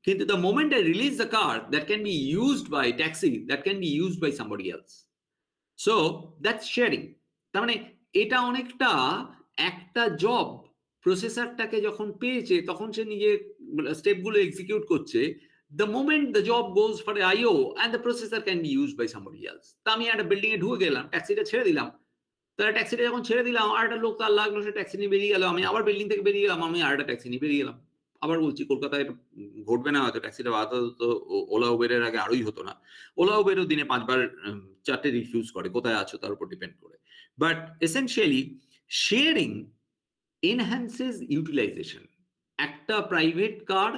কিন্তু the moment I release the car that can be used by taxi, that can be used by somebody else, so that's sharing. তার মানে এটা অনেকটা একটা জব প্রসেসরটাকে যখন পেয়েছে তখন সে নিজে স্টেপগুলো এক্সিকিউট করছে। the moment the job goes for the IO and the processor can be used by somebody else. তা আমি একটা বিল্ডিং এ ঢুকে গেলাম, ট্যাক্সিটা ছেড়ে দিলাম, তাহলে ট্যাক্সিটা যখন ছেড়ে দিলাম আর একটা লোক তার লাগলো, সে ট্যাক্সি নিয়ে বেরিয়ে গেল, আমি আবার বিল্ডিং থেকে বেরিয়ে গেলাম, আমি আর একটা ট্যাক্সি নিয়ে বেরিয়ে গেলাম। আবার বলছি কলকাতায় এটা ঘটবে না হয়তো, ট্যাক্সিটা আপাতত ওলা উবেরের আগে আরোই হতো না। ওলা উবেরও দিনে 5 বার 4টে রিফিউজ করে, কোথায় আছো তার উপর ডিপেন্ড করে। But essentially sharing enhances utilisation. একটা প্রাইভেট কার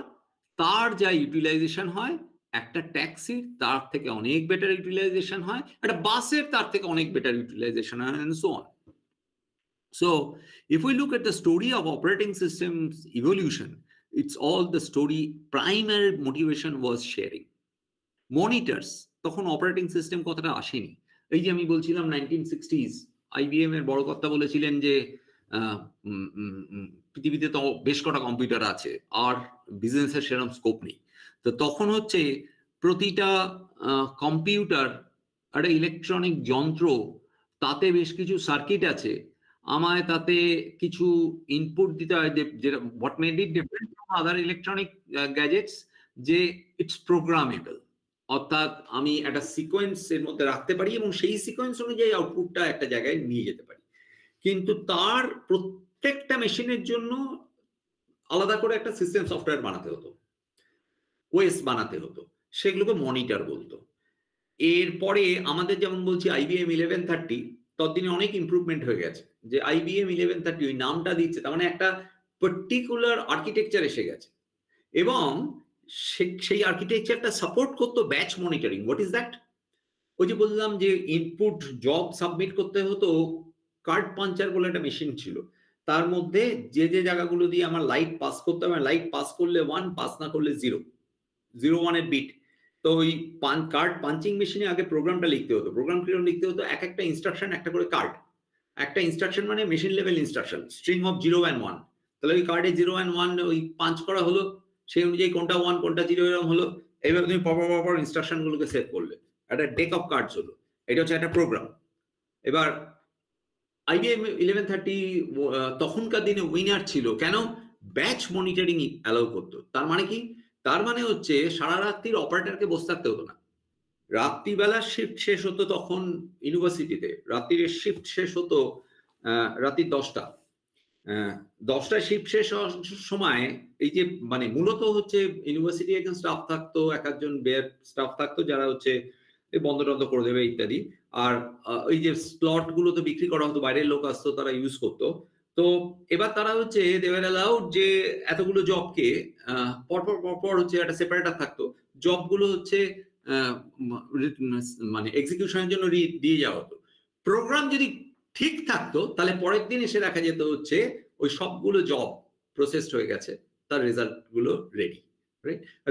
তার যা ইউটিলাইজেশন হয়, একটা ট্যাক্সির তার থেকে অনেক বেটার ইউটিলাইজেশন হয়, একটা বাসের তার থেকে অনেক বেটার ইউটিলাইজেশন হয়, and so on. So if we look at the story of operating systems evolution, it's all the story, primary motivation was sharing. Monitors তখন অপারেটিং সিস্টেম কথাটা আসেনি। এই যে আমি বলছিলাম 1960s IBM এর বড় কর্তা বলেছিলেন যে পৃথিবীতে তো বেশ কটা কম্পিউটার আছে আর বিজনেসের সেরকম স্কোপ নেই। তো তখন হচ্ছে প্রতিটা কম্পিউটার একটা ইলেকট্রনিক যন্ত্র, তাতে বেশ কিছু সার্কিট আছে, আমায় তাতে কিছু ইনপুট দিতে হয়, যেটা what made it different from other electronic gadgets, যে ইটস প্রোগ্রামেবল, অর্থাৎ আমি একটা সিকোয়েন্স এর মধ্যে রাখতে পারি এবং সেই সিকোয়েন্স অনুযায়ী আউটপুটটা একটা জায়গায় নিয়ে যেতে পারি। কিন্তু তার প্রত্যেকটা মেশিনের জন্য আলাদা করে একটা সিস্টেম সফটওয়্যার বানাতে হতো, ওএস বানাতে হতো, সেগুলোকে মনিটর বলতো। এরপরে আমাদের যেমন বলছি IBM 1130, ততদিনে অনেক ইমপ্রুভমেন্ট হয়ে গেছে, যে IBM 1130 ওই নামটা দিচ্ছে, তার মানে একটা পার্টিকুলার আর্কিটেকচার এসে গেছে, এবং সেই আর্কিটেকচারটা সাপোর্ট করতো batch monitoring. What is that? ওই যে বললাম যে ইনপুট জব সাবমিট করতে হতো, কার্ড পাঞ্চার বলে একটা মেশিন ছিল, তার মধ্যে যে যে জায়গাগুলো দিয়ে আমার লাইট পাস করতে হবে, লাইট পাস করলে 1, পাস না করলে 0, 0-1 এর বিট। তো ওই কার্ড পাঞ্চিং মেশিনে আগে প্রোগ্রামটা লিখতে হতো। প্রোগ্রাম কিরকম লিখতে হতো? এক একটা ইনস্ট্রাকশন একটা করে কার্ড, একটা ইনস্ট্রাকশন মানে machine level instruction, string of 0 and 1। তাহলে ওই কার্ডে 0 and 1 ওই পাঞ্চ করা হলো, সেই অনুযায়ী কোনটা 1 কোনটা 0 এরকম হলো। এইভাবে তুমি পরপর ইনস্ট্রাকশন গুলোকে সেভ করলে, একটা ডেক অফ কার্ডস হলো। এটা হচ্ছে একটা প্রোগ্রাম। এবার IBM 1130 তখনকার দিনে উইনার ছিল, কেন? ব্যাচ মনিটরিং অ্যালাউ করতো। তার মানে কি? তার মানে হচ্ছে সারা রাত্রির অপারেটরকে বসে থাকতে হতো না। রাত্রিবেলা শিফট শেষ হতো তখন ইউনিভার্সিটিতে, রাত্রির শিফট শেষ হতো রাত্রি 10টায় শিফট শেষ হওয়ার সময় এই যে মানে মূলত হচ্ছে ইউনিভার্সিটি একজন স্টাফ থাকতো, এক একজন বেয়ার স্টাফ থাকতো, যারা হচ্ছে বন্ধ টন্ধ করে দেবে ইত্যাদি। আর ওই যে স্লট গুলো তো বিক্রি করা হতো, বাইরের লোক আসতো, তারা ইউজ করতো। তো এবার তারা হচ্ছে দেওয়ার অ্যালাউড যে এতগুলো জবকে পরপর হচ্ছে একটা সেপারেটার থাকতো, জবগুলো হচ্ছে মানে এক্সিকিউশনের জন্য দিয়ে যাওয়া হতো। প্রোগ্রাম যদি ঠিক থাকতো তাহলে পরের দিন এসে দেখা যেত হচ্ছে ওই সবগুলো জব প্রসেসড হয়ে গেছে, তার রেজাল্ট গুলো রেডি।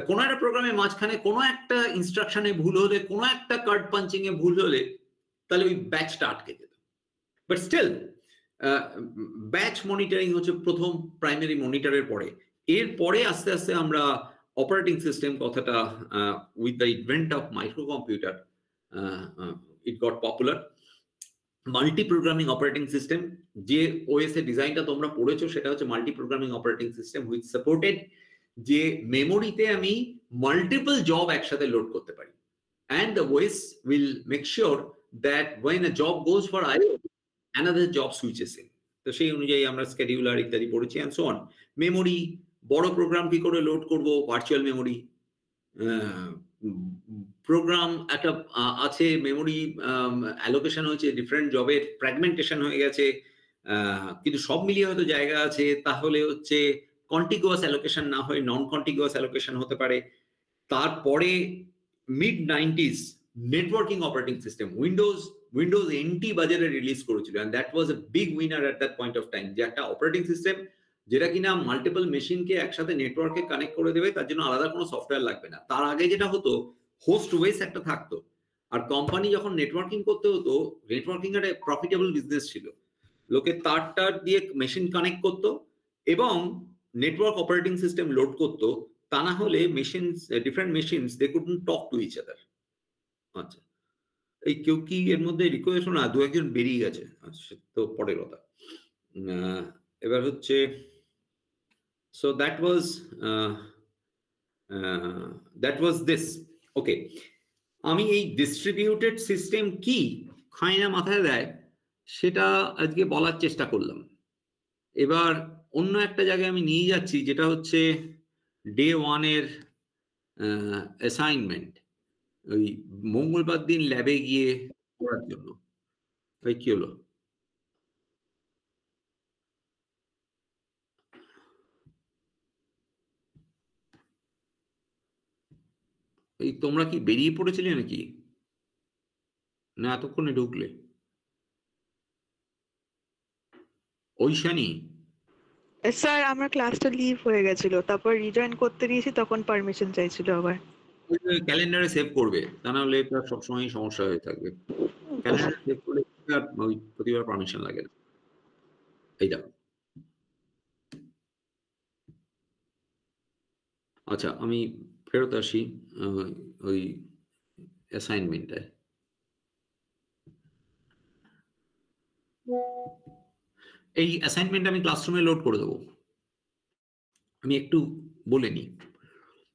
কোনো একটা প্রোগ্রামের মাঝখানে কোনো একটা ইনস্ট্রাকশনে ভুল হলে, কোনো একটা কার্ড পাঞ্চিং এ ভুল হলে, তাহলে ওই ব্যাচটা আটকে যেত। বাট স্টিল ব্যাচ মনিটরিং হচ্ছে প্রথম প্রাইমারি মনিটরের পরে। এরপরে আস্তে আস্তে আমরা অপারেটিং সিস্টেম কথাটা with the invent of micro computer it got popular. Multi programming operating system, যে ওএস এর ডিজাইনটা তোমরা পড়েছো সেটা হচ্ছে multi programming operating system which supported, যে মেমোরিতে আমি মাল্টিপল জব একসাথে লোড করতে পারি, and the OS will make sure that when a job goes for IO, another job switches in. তো সেই অনুযায়ী আমরা স্কেডিউলার ইত্যাদি পড়েছি and so on. মেমোরি, বড় প্রোগ্রাম কি করে লোড করব, ভার্চুয়াল মেমোরি প্রোগ্রাম একটা আছে, মেমোরি অ্যালোকেশন হয়েছে, ডিফারেন্ট জবের ফ্র্যাগমেন্টেশন হয়ে গেছে, কিন্তু সব মিলিয়ে হয়তো জায়গা আছে, তাহলে হচ্ছে কন্টিগুয়াস অ্যালোকেশন না হয় নন কন্টিগুয়াস অ্যালোকেশন হতে পারে। তারপরে mid 90s networking operating system, Windows NT বাজারে রিলিজ করেছিল, and that was a big winner at that point of time, যে একটা অপারেটিং সিস্টেম যেটা কিনা মাল্টিপল মেশিনকে একসাথে নেটওয়ার্কে কানেক্ট করে দেবে, তার জন্য আলাদা কোনো সফটওয়্যার লাগবে না। তার আগে যেটা হতো, হোস্ট ওয়েস একটা থাকতো, আর কোম্পানি যখন নেটওয়ার্কিং করতে হতো, নেটওয়ার্কিং একটা প্রফিটেবল বিজনেস ছিল, লোকে তার দিয়ে মেশিন কানেক্ট করতো এবং নেটওয়ার্ক অপারেটিং সিস্টেম লোড করতো, তা না হলে machines, different machines, they couldn't talk to each other. আচ্ছা, এই কেউ কি এর মধ্যে রিকোয়েস্ট না, দু একজন বেরিয়ে গেছে, আচ্ছা তো পরের কথা। এবার হচ্ছে so that was this. ওকে, আমি এই ডিস্ট্রিবিউটেড সিস্টেম কি খাই না মাথায় দেয় সেটা আজকে বলার চেষ্টা করলাম। এবার অন্য একটা জায়গায় আমি নিয়ে যাচ্ছি, যেটা হচ্ছে ডে 1 এর অ্যাসাইনমেন্ট, ওই মঙ্গলবার দিন ল্যাবে গিয়ে করার জন্য। তাই কি হলো? এই তোমরা কি বেরিয়ে পড়েছিলে নাকি, না এতক্ষণে ঢুকলে? ঐশানী, স্যার আমার ক্লাসটা লিভ হয়ে গেছিল, তারপর রিজয়েন করতে দিয়েছি, তখন পারমিশন চাইছিল আবার। ক্যালেন্ডারে সেভ করবে, তা না হলে এটা সবসময় সমস্যা হয়ে থাকবে। ক্যালেন্ডারে সেভ করলে ওই প্রতিবার পারমিশন লাগে না। এই দেখো, আচ্ছা আমি ফেরত আসি ওই অ্যাসাইনমেন্টটায়। এই অ্যাসাইনমেন্ট আমি ক্লাসরুমে লোড করে দেবো। আমি একটু বলে নিই,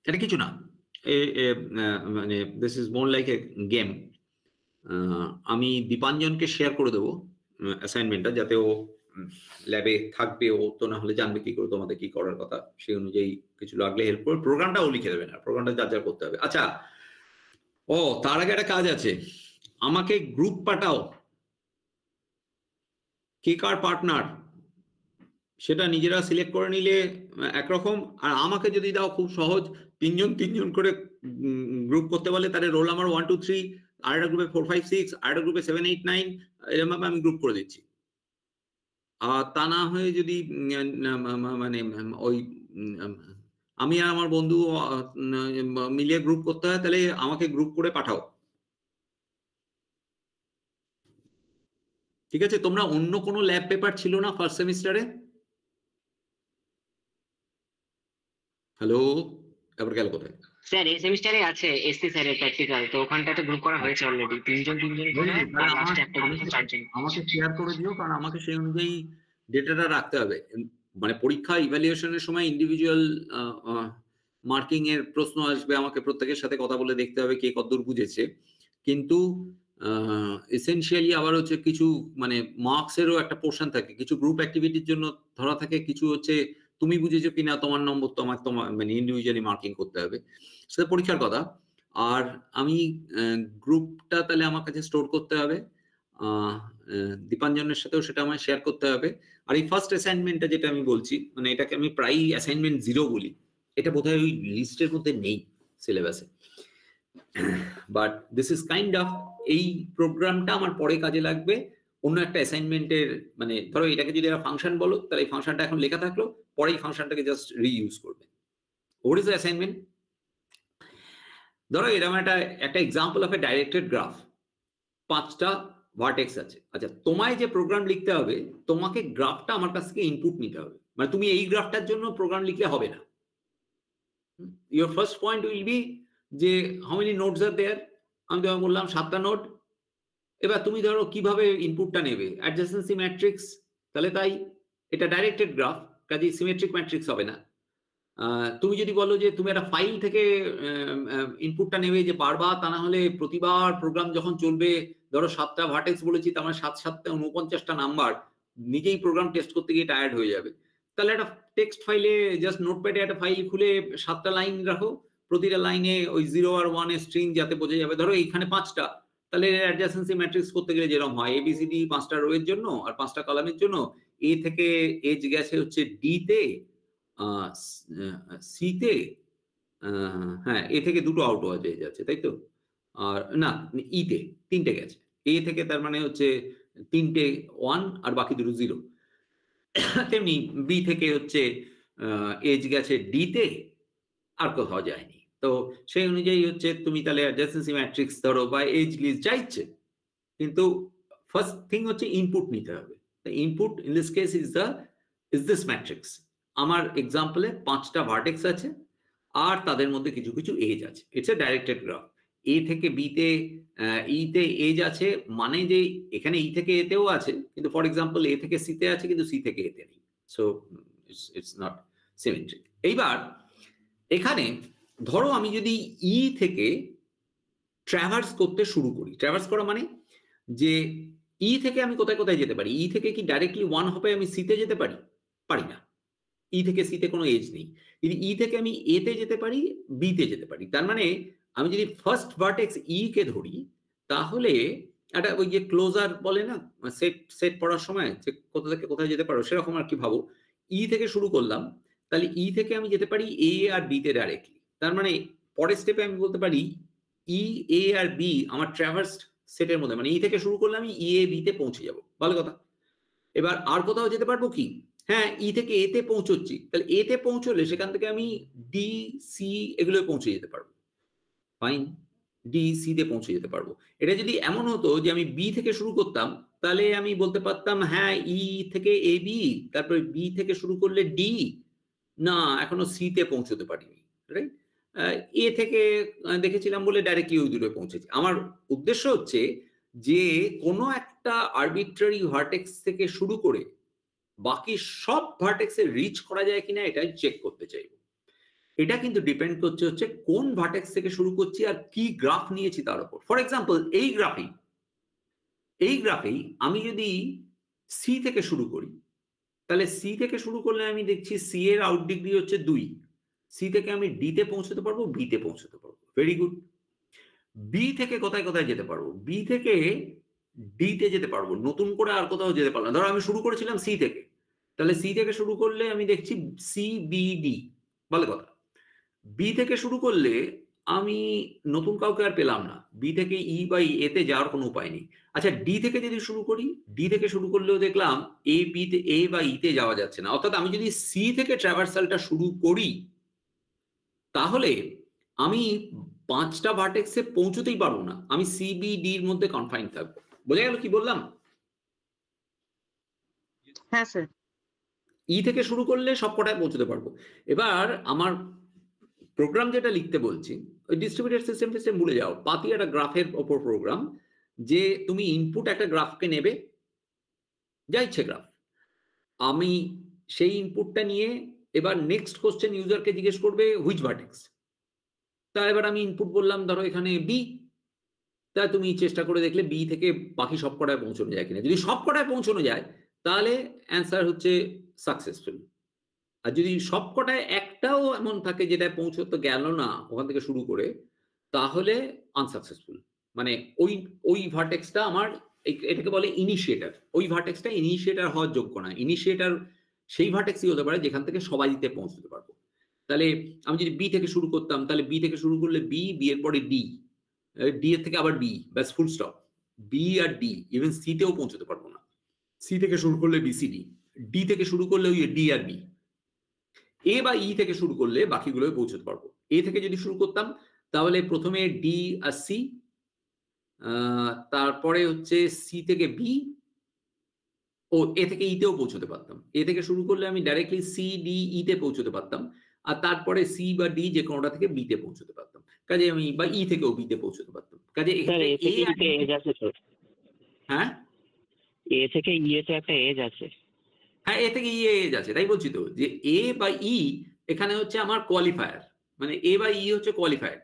এটা কিছু না, মানে this is more like a game. আমি দীপাঞ্জনকে শেয়ার করে দেবো অ্যাসাইনমেন্টটা, যাতে ও ল্যাবে থাকবে, ও তো না হলে জানবে কি করে তোমাদের কি করার কথা, সেই অনুযায়ী কিছু লাগলে হেল্প করবে। প্রোগ্রামটা ও লিখে দেবে না, প্রোগ্রামটা যা যা করতে হবে। আচ্ছা, ও তার আগে একটা কাজ আছে, আমাকে গ্রুপ পাঠাও, কে কার পার্টনার সেটা নিজেরা সিলেক্ট করে নিলে একরকম, আর আমাকে যদি দাও খুব সহজ, তিনজন তিনজন করে গ্রুপ করতে বলে, তাহলে রোল নাম্বার 1 2 3, আরেকটা গ্রুপে 4 5 6, আরেকটা গ্রুপে 7 8 9, এরকম ভাবে আমি গ্রুপ করে দিচ্ছি। আর তা না হয়ে যদি মানে ওই আমি আর আমার বন্ধু মিলিয়ে গ্রুপ করতে হয়, তাহলে আমাকে গ্রুপ করে পাঠাও, ঠিক আছে? তোমরা অন্য কোনো ল্যাব পেপার ছিল না ফার্স্ট সেমিস্টারে? হ্যালো, এবার গেল কোথায়? স্যার এই সেমিস্টারে আছে এসসি স্যারের প্র্যাকটিক্যাল, তো ওখানটাতে গ্রুপ করা হয়েছে অলরেডি, তিনজন করে, আর লাস্টে একটা গ্রুপে 4 জন। আমাকে শেয়ার করে দিও, কারণ আমাকে সেই অনুযায়ী ডেটাটা রাখতে হবে। মানে পরীক্ষা ইভ্যালুয়েশনের সময় ইন্ডিভিজুয়াল মার্কিং এর প্রশ্ন আসবে, আমাকে প্রত্যেকের সাথে কথা বলে দেখতে হবে কে কতদূর বুঝেছে। কিন্তু এসেনশিয়ালি আবার হচ্ছে কিছু মানে মার্কসেরও একটা পোর্শন থাকে, কিছু গ্রুপ অ্যাক্টিভিটির জন্য ধরা থাকে, কিছু হচ্ছে তুমি বুঝেছো কিনা তোমার নম্বর তো আমার তোমার মানে ইন্ডিভিজুয়ালি মার্কিং করতে হবে, সেটা পরীক্ষার কথা। আর আমি গ্রুপটা তাহলে আমার কাছে স্টোর করতে হবে, দীপাঞ্জনের সাথেও সেটা আমায় শেয়ার করতে হবে। আর এই ফার্স্ট অ্যাসাইনমেন্টটা যেটা আমি বলছি, মানে এটাকে আমি প্রায় অ্যাসাইনমেন্ট 0 বলি, এটা বোধহয় ওই লিস্টের মধ্যে নেই সিলেবাসে, but this is kind of, এই প্রোগ্রামটা আমার পরে কাজে লাগবে অন্য একটা অ্যাসাইনমেন্টের। মানে ধরো এটাকে যদি একটা ফাংশন বলো, তাহলে এই ফাংশনটা এখন লেখা থাকলো, পরে এই ফাংশনটাকে জাস্ট রিইউজ করবে। What is the assignment? ধরো এরকম একটা example of A directed graph, 5টা ভার্টেক্স আছে। আচ্ছা, তোমায় যে প্রোগ্রাম লিখতে হবে, তোমাকে গ্রাফটা আমার কাছ থেকে ইনপুট নিতে হবে, মানে তুমি এই গ্রাফটার জন্য প্রোগ্রাম লিখলে হবে না। Your first point will be যে হাউ মেনি নোডস আর দেয়ার, আমি তোমায় বললাম 7টা নোড। এবার তুমি ধরো কিভাবে ইনপুটটা নেবে, অ্যাডজেসেন্সি ম্যাট্রিক্স, তাহলে তাই এটা ডাইরেক্টেড গ্রাফ, কাজেই সিমেট্রিক ম্যাট্রিক্স হবে না। তুমি যদি বলো যে তুমি একটা ফাইল থেকে ইনপুটটা নেবে যে বারবার, তা না হলে প্রতিবার প্রোগ্রাম যখন চলবে, ধরো 7টা ভার্টেক্স বলেছি, তার মানে 7 7 49টা নাম্বার, নিজেই প্রোগ্রাম টেস্ট করতে গিয়ে টায়ার্ড হয়ে যাবে। তাহলে একটা টেক্সট ফাইলে জাস্ট নোটপ্যাডে একটা ফাইল খুলে 7টা লাইন রাখো, প্রতিটা লাইনে ওই 0 আর 1 এর স্ট্রিং যাতে বোঝা যাবে। ধরো এইখানে 5টা, তাহলে অ্যাডজেসেন্সি ম্যাট্রিক্স করতে গেলে যেরকম হয়, এবিসিডি 5টা রো এর জন্য আর 5টা কলামের জন্য, এ থেকে এজ গেছে হচ্ছে ডি তে, সিতে, হ্যাঁ এ থেকে 2টো আউট হয়ে যাচ্ছে, তাই তো? আর না, ইতে 3টে গেছে, এ থেকে তার মানে হচ্ছে 3টে 1 আর বাকি 2টো 0। তেমনি বি থেকে হচ্ছে এজ গেছে ডি তে, আর কোথাও যায়নি। তো সেই অনুযায়ী হচ্ছে তুমি তাহলে অ্যাডজেসেন্সি ম্যাট্রিক্স ধরো বা এজ লিস্ট যা ইচ্ছে, কিন্তু ফার্স্ট থিং হচ্ছে ইনপুট নিতে হবে। Input in this case is this matrix. আমার এক্সাম্পলে 5টা ভার্টেক্স আছে, আর তাদের মধ্যে কিছু কিছু এজ আছে। It's a directed graph. A থেকে বিতে, ইতে এজ আছে, মানে যে এখানে ই থেকে এতেও আছে, কিন্তু ফর এক্সাম্পল এ থেকে সিতে আছে, কিন্তু সি থেকে এতে নেই। So it's not symmetric. এইবার এখানে ধরো আমি যদি ই থেকে ট্র্যাভার্স করতে শুরু করি, ট্র্যাভার্স করা মানে যে ই থেকে আমি কোথায় কোথায় যেতে পারি? ই থেকে কি ডাইরেক্টলি 1 হবে আমি সিতে যেতে পারি? পারি না। ই থেকে সিতে কোনো এজ নেই। যদি ই থেকে আমি এতে যেতে পারি, বিতে যেতে পারি। তার মানে আমি যদি ফার্স্ট ভার্টেক্স ই কে ধরি, তাহলে একটা ওই যে ক্লোজার বলে না, সেট পড়ার সময় যে কোথা থেকে কোথায় যেতে পারো, সেরকম আর কি ভাবো। ই থেকে শুরু করলাম, তাহলে ই থেকে আমি যেতে পারি এ আর বিতে ডাইরেক্টলি। তার মানে পরের স্টেপে আমি বলতে পারি ই, এ আর বি আমার ট্র্যাভার্সড সেটের মধ্যে, মানে ই থেকে শুরু করলে আমি ই এ বিতে পৌঁছে যাব, ভালো কথা। এবার আর কোথাও যেতে পারবো কি? হ্যাঁ, ই থেকে এতে পৌঁছচ্ছি, তাহলে এতে পৌঁছলে সেখান থেকে আমি ডি, সি এগুলো পৌঁছে যেতে পারবো। ফাইন, ডি সি তে পৌঁছে যেতে পারবো। এটা যদি এমন হতো যে আমি বি থেকে শুরু করতাম, তাহলে আমি বলতে পারতাম হ্যাঁ ই থেকে এ বি, তারপরে বি থেকে শুরু করলে ডি, না এখনো সি তে পৌঁছতে পারিনি, রাইট? এ থেকে দেখেছিলাম বলে ডাইরেক্টলি ওই দূরে পৌঁছেছি। আমার উদ্দেশ্য হচ্ছে যে কোনো একটা আরবিট্রারি ভার্টেক্স থেকে শুরু করে বাকি সব ভার্টেক্সে রিচ করা যায় কিনা এটাই চেক করতে চাইবো। এটা কিন্তু ডিপেন্ড করছে হচ্ছে কোন ভার্টেক্স থেকে শুরু করছি আর কি গ্রাফ নিয়েছি তার উপর। ফর এক্সাম্পল এই গ্রাফেই আমি যদি সি থেকে শুরু করি, তাহলে সি থেকে শুরু করলে আমি দেখছি সি এর আউট ডিগ্রি হচ্ছে 2, সি থেকে আমি ডি তে পৌঁছতে পারবো, বি তে পৌঁছতে পারবো, ভেরি গুড। বি থেকে কোথায় কোথায় যেতে পারবো? বি থেকে ডি তে যেতে পারবো, নতুন করে আর কোথাও যেতে পারলাম। ধরো আমি শুরু করেছিলাম সি থেকে, তাহলে সি থেকে শুরু করলে আমি দেখছি সি বি ডি, ভালো কথা। বি থেকে শুরু করলে আমি নতুন কাউকে আর পেলাম না, বি থেকে ই বা এতে যাওয়ার কোনো উপায় নেই। আচ্ছা, ডি থেকে যদি শুরু করি, ডি থেকে শুরু করলেও দেখলাম এ বি তে, এ বা ইতে যাওয়া যাচ্ছে না। অর্থাৎ আমি যদি সি থেকে ট্রাভার্সালটা শুরু করি তাহলে আমি 5টা ভার্টেক্সে পৌঁছতেই পারবো না, আমি সি বি ডি এর মধ্যে কনফাইন থাকবো। বোঝা গেল কি বললাম? হ্যাঁ স্যার। ই থেকে শুরু করলে সবকটায় পৌঁছতে পারবো। এবার আমার প্রোগ্রাম যেটা লিখতে বলছি, ওই ডিস্ট্রিবিউটেড সিস্টেম ভুলে যাও, পাতি একটা গ্রাফের ওপর প্রোগ্রাম, যে তুমি ইনপুট একটা গ্রাফকে নেবে, যা ইচ্ছে গ্রাফ, আমি সেই ইনপুটটা নিয়ে এবার নেক্সট কোশ্চেন ইউজারকে জিজ্ঞেস করবে হুইচ ভার্টেক্স। তা এবার আমি ইনপুট বললাম ধরো এখানে বি, তা তুমি চেষ্টা করে দেখলে বি থেকে বাকি সবকটায় পৌঁছানো যায় কিনা। যদি সবকটায় পৌঁছানো যায় তাহলে অ্যান্সার হচ্ছে সাকসেসফুল, আর যদি সবকটায় একটাও এমন থাকে যেটা পৌঁছতে গেল না ওখান থেকে শুরু করে, তাহলে আনসাকসেসফুল। মানে ওই ভার্টেক্সটা আমার, এটাকে বলে ইনিশিয়েটার, ওই ভার্টেক্সটা ইনিশিয়েটার হওয়ার যোগ্য না। ইনিশিয়েটার সেই ভার্টেক্সই হতে পারে যেখান থেকে সবাই দিতে পৌঁছতে পারবো। তাহলে আমি যদি বি থেকে শুরু করতাম, তাহলে বি থেকে শুরু করলে বি, বি এর পরে ডি, ডি এর থেকে আবার বি, ব্যাস ফুল স্টপ। বি আর ডি, ইভেন সি তেও পৌঁছতে পারবো না। সি থেকে শুরু করলে বিসিডি, ডি থেকে শুরু করলে ওই ডি আর বি, এ বা ই থেকে শুরু করলে বাকিগুলোয় পৌঁছতে পারবো। এ থেকে যদি শুরু করতাম তাহলে প্রথমে ডি আর সি, তারপরে হচ্ছে সি থেকে বি, ও এ থেকে ইতেও পৌঁছতে পারতাম। এ থেকে শুরু করলে আমি ডাইরেক্টলি সি ডি ইতে পৌঁছতে পারতাম, আর তারপরে সি বা ডি যে কোনোটা থেকে বিতে পৌঁছতে পারতাম। কাজে আমি বা ই থেকেও বিতে পৌঁছতে পারতাম। কাজে হ্যাঁ, এ থেকে ই এতে একটা এজ আছে। হ্যাঁ, এ থেকে ই এজ আছে, তাই বলছি তো যে এ বা ই এখানে হচ্ছে আমার কোয়ালিফায়ার, মানে এ বা ই হচ্ছে কোয়ালিফায়ার,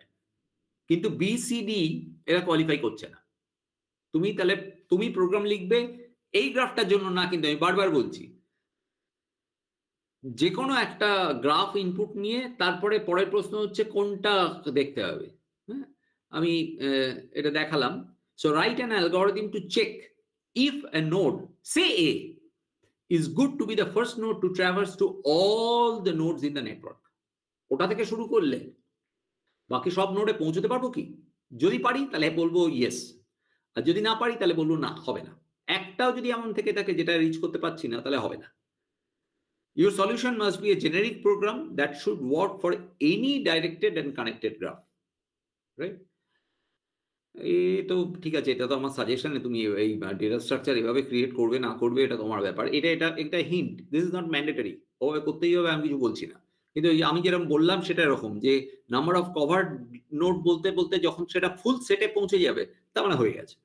কিন্তু বি সি ডি এরা কোয়ালিফাই করছে না। তাহলে তুমি প্রোগ্রাম লিখবে এই গ্রাফটার জন্য না, কিন্তু আমি বারবার বলছি যে কোনো একটা গ্রাফ ইনপুট নিয়ে তারপরে পরের প্রশ্ন হচ্ছে কোনটা দেখতে হবে। হ্যাঁ, আমি এটা দেখালাম। So write an algorithm to check if a node, say A, is good to be the first node to traverse to all the nodes in the network. ওটা থেকে শুরু করলে বাকি সব নোডে পৌঁছতে পারবো কি? যদি পারি তাহলে বলবো ইয়েস, আর যদি না পারি তাহলে বলবো না, হবে না। একটাও যদি এমন থেকে থাকে যেটা রিচ করতে পারছি না, তাহলে হবে না। Your solution must be a generic program that should work for any directed and connected graph, right? এই তো ঠিক আছে, এটা তো আমার সাজেশনে, তুমি এই ডেটা স্ট্রাকচার এভাবে ক্রিয়েট করবে না করবে এটা তোমার ব্যাপার। এটা একটা hint, this is not mandatory, ও করতেই হবে আমি কিছু বলছি না। কিন্তু আমি যেরকম বললাম সেটা এরকম যে নাম্বার অফ কভার্ড নোট বলতে বলতে যখন সেটা ফুল সেটে পৌঁছে যাবে তার মানে হয়ে গেছে,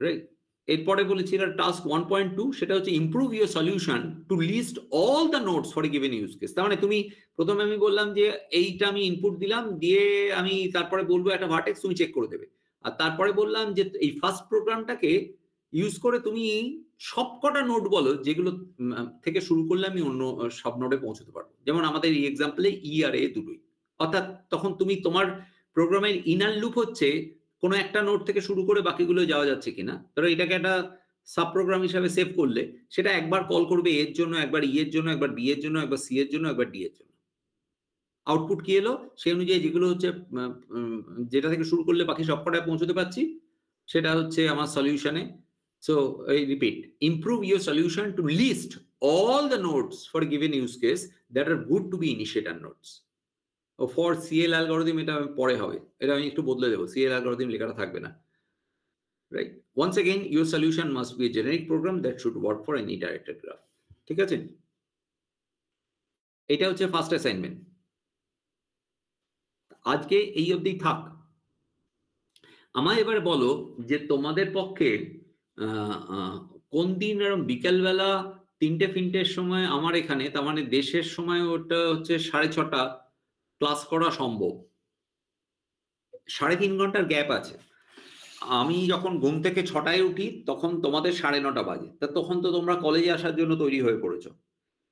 রাইট? এরপরে বলেছিলাম টাস্ক 1.2, সেটা হচ্ছে improve your solution to list all the notes for a given use case. তার মানে তুমি প্রথমে আমি বললাম যে এইটা আমি ইনপুট দিলাম, দিয়ে আমি তারপরে বলবো একটা ভার্টেক্স তুমি চেক করে দেবে, আর তারপরে বললাম যে এই ফার্স্ট প্রোগ্রামটাকে ইউজ করে তুমি সবকটা নোট বলো যেগুলো থেকে শুরু করলে আমি অন্য সব নোটে পৌঁছতে পারবো। যেমন আমাদের এই এক্সাম্পলে ই আর এ দুটোই, অর্থাৎ তখন তুমি তোমার প্রোগ্রামের ইনার লুপ হচ্ছে কোনো একটা নোট থেকে শুরু করে বাকিগুলো যাওয়া যাচ্ছে কিনা। ধরো এটাকে একটা সাব প্রোগ্রাম হিসাবে সেভ করলে সেটা একবার কল করবে এর জন্য, একবার ই এর জন্য, একবার বি এর জন্য, একবার সি এর জন্য, একবার ডি এর জন্য। আউটপুট কি এলো সেই অনুযায়ী যেগুলো হচ্ছে যেটা থেকে শুরু করলে বাকি সবকটায় পৌঁছতে পারছি সেটা হচ্ছে আমার সলিউশনে। So I repeat, improve your solution to list all the nodes for a given use case that are good to be initiator nodes. For CL algorithm এটা পরে হবে, এটা আমি একটু বদলে দেবো, CL algorithm লেখাটা থাকবে না, right? Once again, your solution must be a generic program that should work for any directed graph. ঠিক আছে, এটা হচ্ছে ফার্স্ট অ্যাসাইনমেন্ট। আজকে এই অবধি থাক। আমায় এবার বলো যে তোমাদের পক্ষে কোন দিন এরকম বিকেলবেলা 3টে-ফিনটের সময় আমার এখানে, তার মানে দেশের সময় ওটা হচ্ছে 6:30 ক্লাস করা সম্ভব। 3.5 ঘন্টার গ্যাপ আছে। আমি যখন ঘুম থেকে 6টায় উঠি তখন তোমাদের 9:30 বাজে। তা তখন তো তোমরা কলেজে আসার জন্য তৈরি হয়ে পড়েছো।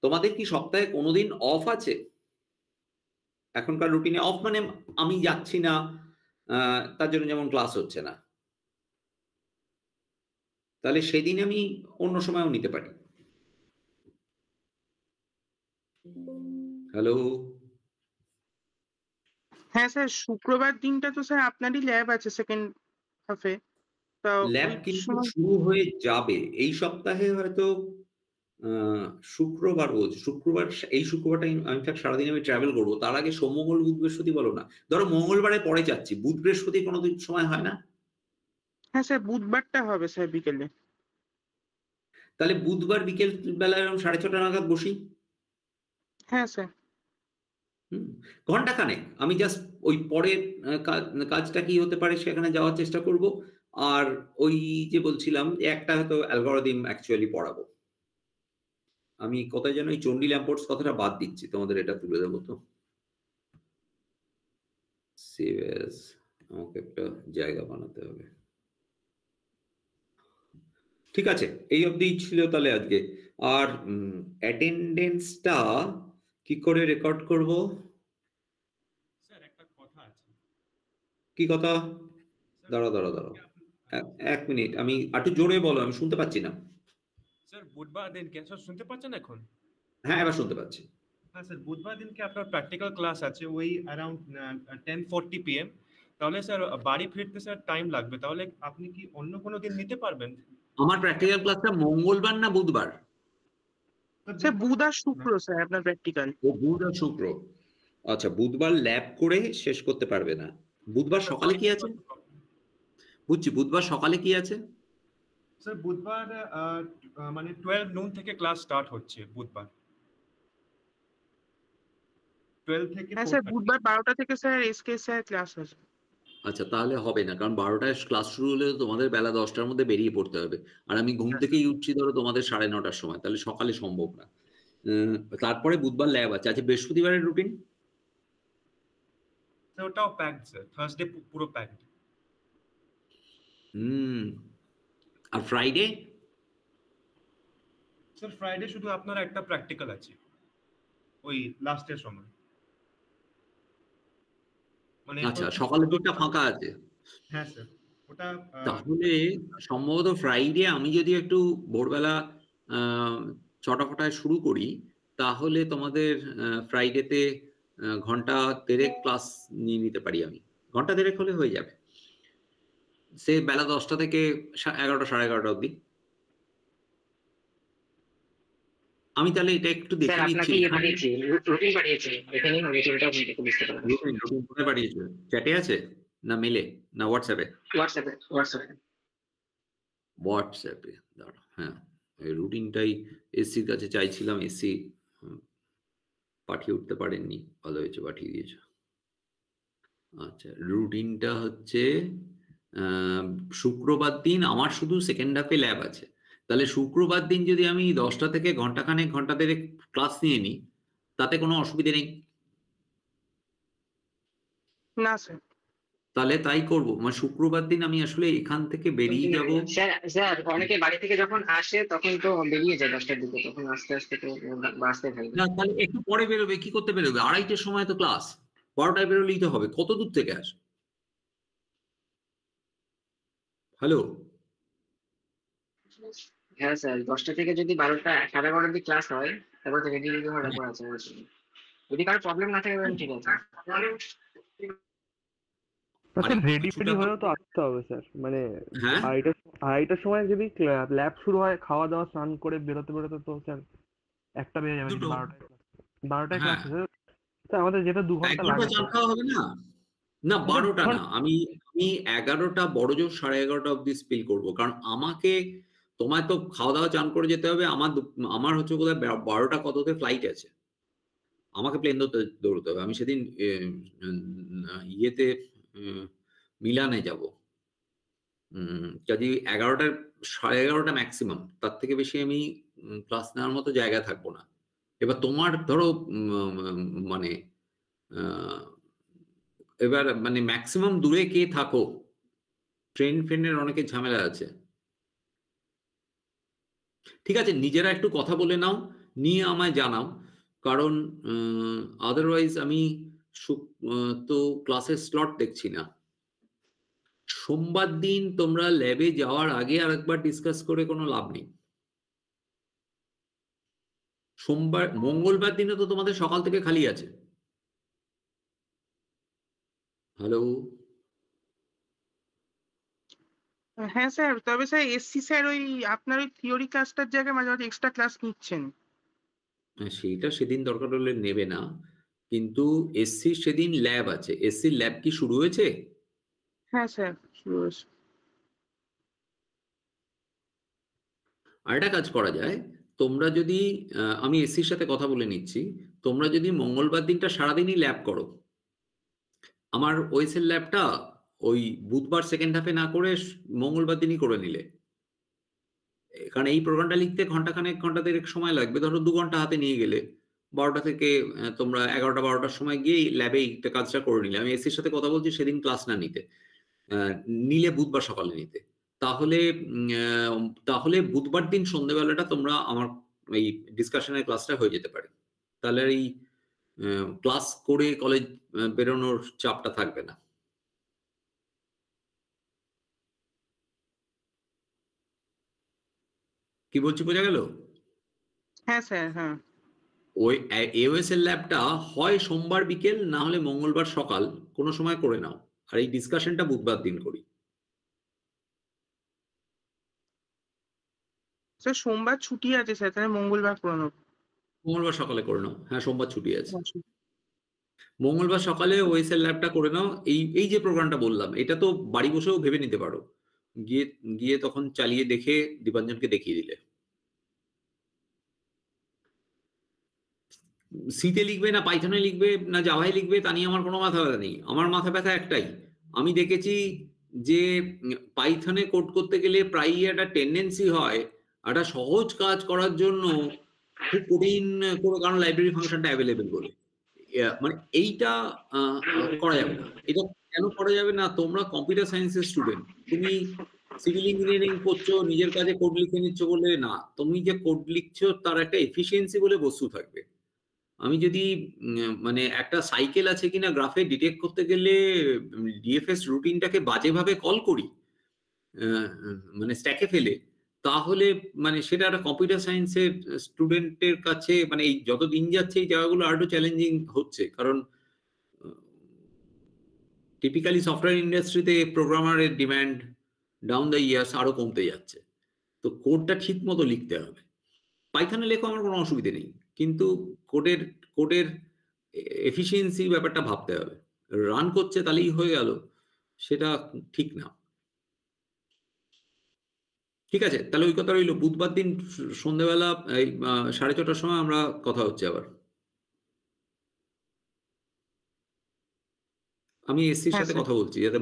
তোমাদের কি সপ্তাহে কোনোদিন অফ আছে? এখনকার রুটিনে অফ মানে আমি যাচ্ছি না, তার জন্য যেমন ক্লাস হচ্ছে না, তাহলে সেদিন আমি অন্য সময়ও নিতে পারি। হ্যালো, হ্যাঁ স্যার, শুক্রবার দিনটা তো স্যার আপনারই ল্যাব আছে সেকেন্ড হাফে, তো ল্যাব ওই কিন্তু সময় শুরু হয়ে যাবে এই সপ্তাহে হয়তো। শুক্রবার রোজ শুক্রবার, এই শুক্রবারটা ইনফ্যাক্ট সারাদিন আমি ট্রাভেল করবো। তার আগে সোম, মঙ্গল, বুধ, বৃহস্পতি বলো না, ধরো মঙ্গলবারে পরে যাচ্ছি, বুধ বৃহস্পতি কোনোদিন সময় হয় না? হ্যাঁ স্যার, বুধবারটা হবে স্যার বিকেলে। তাহলে বুধবার বিকেল বেলা এরকম 6:30 নাগাদ বসি। হ্যাঁ স্যার। ঘন্টাখানেক আমি জাস্ট ওই পরের কাজটা কি হতে পারে সেখানে যাওয়ার চেষ্টা করব। আর ওই যে বলছিলাম যে একটা হয়তো অ্যালগরিদম অ্যাকচুয়ালি পড়াবো। আমি কোথায় যেন এই চন্ডী ল্যাম্পোর্টস কথাটা বাদ দিচ্ছি, তোমাদের এটা তুলে দেবো। তো সেভ অ্যাজ, আমাকে একটা জায়গা বানাতে হবে। ঠিক আছে, এই অবধি ছিল তাহলে আজকে। আর অ্যাটেন্ডেন্সটা কি করে রেকর্ড করব? স্যার একটা কথা আছে। কি কথা? দাঁড়াও 1 মিনিট, আমি একটু জোরে বলো, আমি শুনতে পাচ্ছি না। স্যার বুধবার দিনকে স্যার শুনতে পাচ্ছেন এখন? হ্যাঁ, এবার শুনতে পাচ্ছি। হ্যাঁ স্যার, বুধবার দিনকে আপনার প্র্যাকটিক্যাল ক্লাস আছে ওই অ্যারাউন্ড 10:40 PM। তাহলে স্যার বাড়ি ফিরতে স্যার টাইম লাগবে, তাহলে আপনি কি অন্য কোনো দিন নিতে পারবেন? আমার প্র্যাকটিক্যাল ক্লাসটা মঙ্গলবার না বুধবার? স্যার বুধ আর শুক্র স্যার আপনার প্র্যাকটিক্যাল। ও বুধ আর শুক্র। আচ্ছা, বুধবার ল্যাব করে শেষ করতে পারবে না। বুধবার সকালে কি আছে? বুঝছি, বুধবার সকালে কি আছে? স্যার বুধবার মানে 12 noon থেকে ক্লাস স্টার্ট হচ্ছে বুধবার। 12 থেকে হ্যাঁ স্যার, 4:30। বুধবার 12টা থেকে স্যার এসকে স্যার ক্লাস আছে। আচ্ছা, তাহলে হবে না, কারণ 12টায় ক্লাস শুরু হলে তোমাদের বেলা 10টার মধ্যে বেরিয়ে পড়তে হবে। আর আমি ঘুম থেকেই উঠছি ধরো তোমাদের 9:30টার সময়, তাহলে সকালে সম্ভব না। তারপরে বুধবার ল্যাব আছে। আচ্ছা, বৃহস্পতিবারের রুটিন? স্যার ওটাও প্যাকড স্যার, থার্সডে পুরো প্যাকড। আর ফ্রাইডে? স্যার ফ্রাইডে শুধু আপনার একটা প্র্যাকটিক্যাল আছে ওই লাস্টের সময়। মানে আচ্ছা, সকালের দিকটা ফাঁকা আছে। হ্যাঁ স্যার, ওটা তাহলে সম্ভবত ফ্রাইডে আমি যদি একটু ভোরবেলা 6টা-ফটায় শুরু করি, তাহলে তোমাদের ফ্রাইডেতে ঘন্টা 1.5 ক্লাস নিয়ে নিতে পারি আমি। ঘন্টা 1.5 হলে হয়ে যাবে, সে বেলা 10টা থেকে 11টা, 11:30 অবধি। আমি তাহলে এটা একটু দেখে স্যার নিচ্ছি। আপনাকে পাঠিয়েছি, রুটিন পাঠিয়েছি, এখানে রুটিনটা আপনি দেখে বুঝতে পারবেন। রুটিন কোথায় পাঠিয়েছো? চ্যাটে আছে না মেলে না হোয়াটসঅ্যাপে? হোয়াটসঅ্যাপে দাঁড়া। হ্যাঁ, এই রুটিনটাই এসসির কাছে চাইছিলাম, এসসি পাঠিয়ে উঠতে পারেননি, ভালো হয়েছে পাঠিয়ে দিয়েছো। আচ্ছা, রুটিনটা হচ্ছে শুক্রবার দিন আমার শুধু সেকেন্ড হাফে ল্যাব আছে। তাহলে শুক্রবার দিন যদি আমি 10টা থেকে ঘন্টাখানেক, ঘন্টা 1.5 ক্লাস নিয়ে নিই, তাতে কোনো অসুবিধে নেই? না স্যার। তাহলে তাই করবো। মানে শুক্রবার দিন আমি আসলে এখান থেকে বেরিয়ে যাব। স্যার অনেকে বাড়ি থেকে যখন আসে তখন তো বেরিয়ে যায় 10টার দিকে, তখন আস্তে আস্তে তো বাসতে থাকবে। না, তাহলে একটু পরে বেরোবে। কি করতে বেরোবে? 2:30টার সময় তো ক্লাস, 12টায় বেরোলেই তো হবে। কত দূর থেকে আস? হ্যালো, হ্যাঁ স্যার, 10টা থেকে যদি 12টা 11:30 অব্দি ক্লাস হয়, তারপর তো রেডি রেডি হওয়ার ব্যাপার আছে। যদি কারো প্রবলেম না থাকে তাহলে ঠিক আছে। আরে রেডি কিছুটা ফেডি তো- হয়েও তো আসতে হবে স্যার, মানে হ্যাঁ, 2:30টার সময় যদি ল্যাব শুরু হয়, খাওয়া দাওয়া স্নান করে বেরোতে বেরোতে তো স্যার 1টা বেজে যাবে। দুটো। 12টায় হ্যাঁ। ক্লাস আছে স্যার, আমাদের যেটা 2 1 ঘন্টা ঘন্টা লাগে চান খাওয়া হবে না? না, 12টা না, আমি 11টা, বড় জোর 11:30 অব্দি স্পিল করবো। কারণ আমাকে, তোমায় তো খাওয়া দাওয়া চান করে যেতে হবে। আমার হচ্ছে কোথায় 12টা কততে ফ্লাইট আছে, আমাকে প্লেন দৌড়তে হবে। আমি সেদিন ইয়েতে মিলানে যাব, কাজে 11টা 11:30 ম্যাক্সিমাম, তার থেকে বেশি আমি ক্লাস নেওয়ার মতো জায়গায় থাকবো না। এবার তোমার ধরো মানে এবার মানে ম্যাক্সিমাম দূরে কে থাকো, ট্রেন ফ্রেন্ডের অনেকের ঝামেলা আছে। ঠিক আছে, নিজেরা একটু কথা বলে নাও, নিয়ে আমায় জানাও, কারণ আদারওয়াইজ আমি তো ক্লাসের স্লট দেখছি না। সোমবার দিন তোমরা ল্যাবে যাওয়ার আগে আরেকবার ডিসকাস করে কোনো লাভ নেই। মঙ্গলবার দিনে তো তোমাদের সকাল থেকে খালি আছে। হ্যালো, হ্যাঁ স্যার, তবে স্যার এসসি স্যার ওই আপনার ওই থিওরি ক্লাসটার জায়গায় মাঝে মাঝে এক্সট্রা ক্লাস নিচ্ছেন। সেইটা সেদিন দরকার হলে নেবে না, কিন্তু এসসি সেদিন ল্যাব আছে। এসসি ল্যাব কি শুরু হয়েছে? হ্যাঁ স্যার, শুরু হয়েছে। আরেকটা কাজ করা যায়, তোমরা যদি আমি এসসির সাথে কথা বলে নিচ্ছি, তোমরা যদি মঙ্গলবার দিনটা সারাদিনই ল্যাব করো, আমার ওএসএল ল্যাবটা ওই বুধবার সেকেন্ড হাফে না করে মঙ্গলবার দিনই করে নিলে, কারণ এই প্রোগ্রামটা লিখতে ঘন্টা দেড়েক সময় লাগবে। ধরো 2 ঘন্টা হাতে নিয়ে গেলে 12টা থেকে তোমরা 11টা 12টার সময় গিয়ে ল্যাবে এইটা কাজটা করে নিলে। আমি এসির সাথে কথা বলছি সেদিন ক্লাস না নিতে, নিলে বুধবার সকালে নিতে, তাহলে বুধবার দিন সন্ধ্যেবেলাটা তোমরা আমার এই ডিসকাশনের ক্লাসটা হয়ে যেতে পারে। তাহলে এই ক্লাস করে কলেজ বেরোনোর চাপটা থাকবে না। কি বলছি বোঝা গেল? হ্যাঁ স্যার, হ্যাঁ। ওই এওএসএল ল্যাবটা হয় সোমবার বিকেল না হলে মঙ্গলবার সকাল কোনো সময় করে নাও, আর এই ডিসকাশনটা বুধবার দিন করি। স্যার সোমবার ছুটি আছে স্যার, তাহলে মঙ্গলবার করে নেবো। মঙ্গলবার সকালে করে নাও, হ্যাঁ সোমবার ছুটি আছে। মঙ্গলবার সকালে ওএসএল ল্যাবটা করে নাও। এই যে প্রোগ্রামটা বললাম, এটা তো বাড়ি বসেও ভেবে নিতে পারো, গিয়ে তখন চালিয়ে দেখে দীপাঞ্জনকে দেখিয়ে দিলে। সিতে লিখবে না পাইথনে লিখবে না জাভায় লিখবে তা নিয়ে আমার কোনো মাথা ব্যথা নেই। আমার মাথা ব্যথা একটাই, আমি দেখেছি যে পাইথনে কোড করতে গেলে প্রায়ই একটা টেন্ডেন্সি হয় একটা সহজ কাজ করার জন্য খুব কঠিন কোনো কারণ লাইব্রেরি ফাংশনটা অ্যাভেলেবেল বলে, মানে এইটা করা যাবে না। এটা কেন করা যাবে না? তোমরা কম্পিউটার সায়েন্সের স্টুডেন্ট, তুমি সিভিল ইঞ্জিনিয়ারিং করছো, নিজের কাজে কোড লিখে নিচ্ছ বলে না, তুমি যে কোড লিখছো তার একটা এফিসিয়েন্সি বলে বস্তু থাকবে। আমি যদি মানে একটা সাইকেল আছে কিনা গ্রাফে ডিটেক্ট করতে গেলে ডিএফএস রুটিনটাকে বাজেভাবে কল করি, মানে স্ট্যাকে ফেলে, তাহলে মানে সেটা একটা কম্পিউটার সায়েন্সের স্টুডেন্টের কাছে মানে এই যত দিন যাচ্ছে এই জায়গাগুলো আরো চ্যালেঞ্জিং হচ্ছে, কারণ টিপিক্যালি সফটওয়্যার ইন্ডাস্ট্রিতে প্রোগ্রামারের ডিমান্ড ডাউন দ্য ইয়ার্স আরো কমতে যাচ্ছে। তো কোডটা ঠিক মতো লিখতে হবে। পাইথনে লেখো, আমার কোনো অসুবিধে নেই, কিন্তু কোডের এফিসিয়েন্সি ব্যাপারটা ভাবতে হবে। রান করছে তাহলেই হয়ে গেল, সেটা ঠিক না। ঠিক আছে, তাহলে ওই কথা রইল। বুধবার দিন সন্ধ্যেবেলা এই 6:30টার সময় আমরা কথা হচ্ছে আবার। আমি এসসির সাথে কথা বলছি যাতে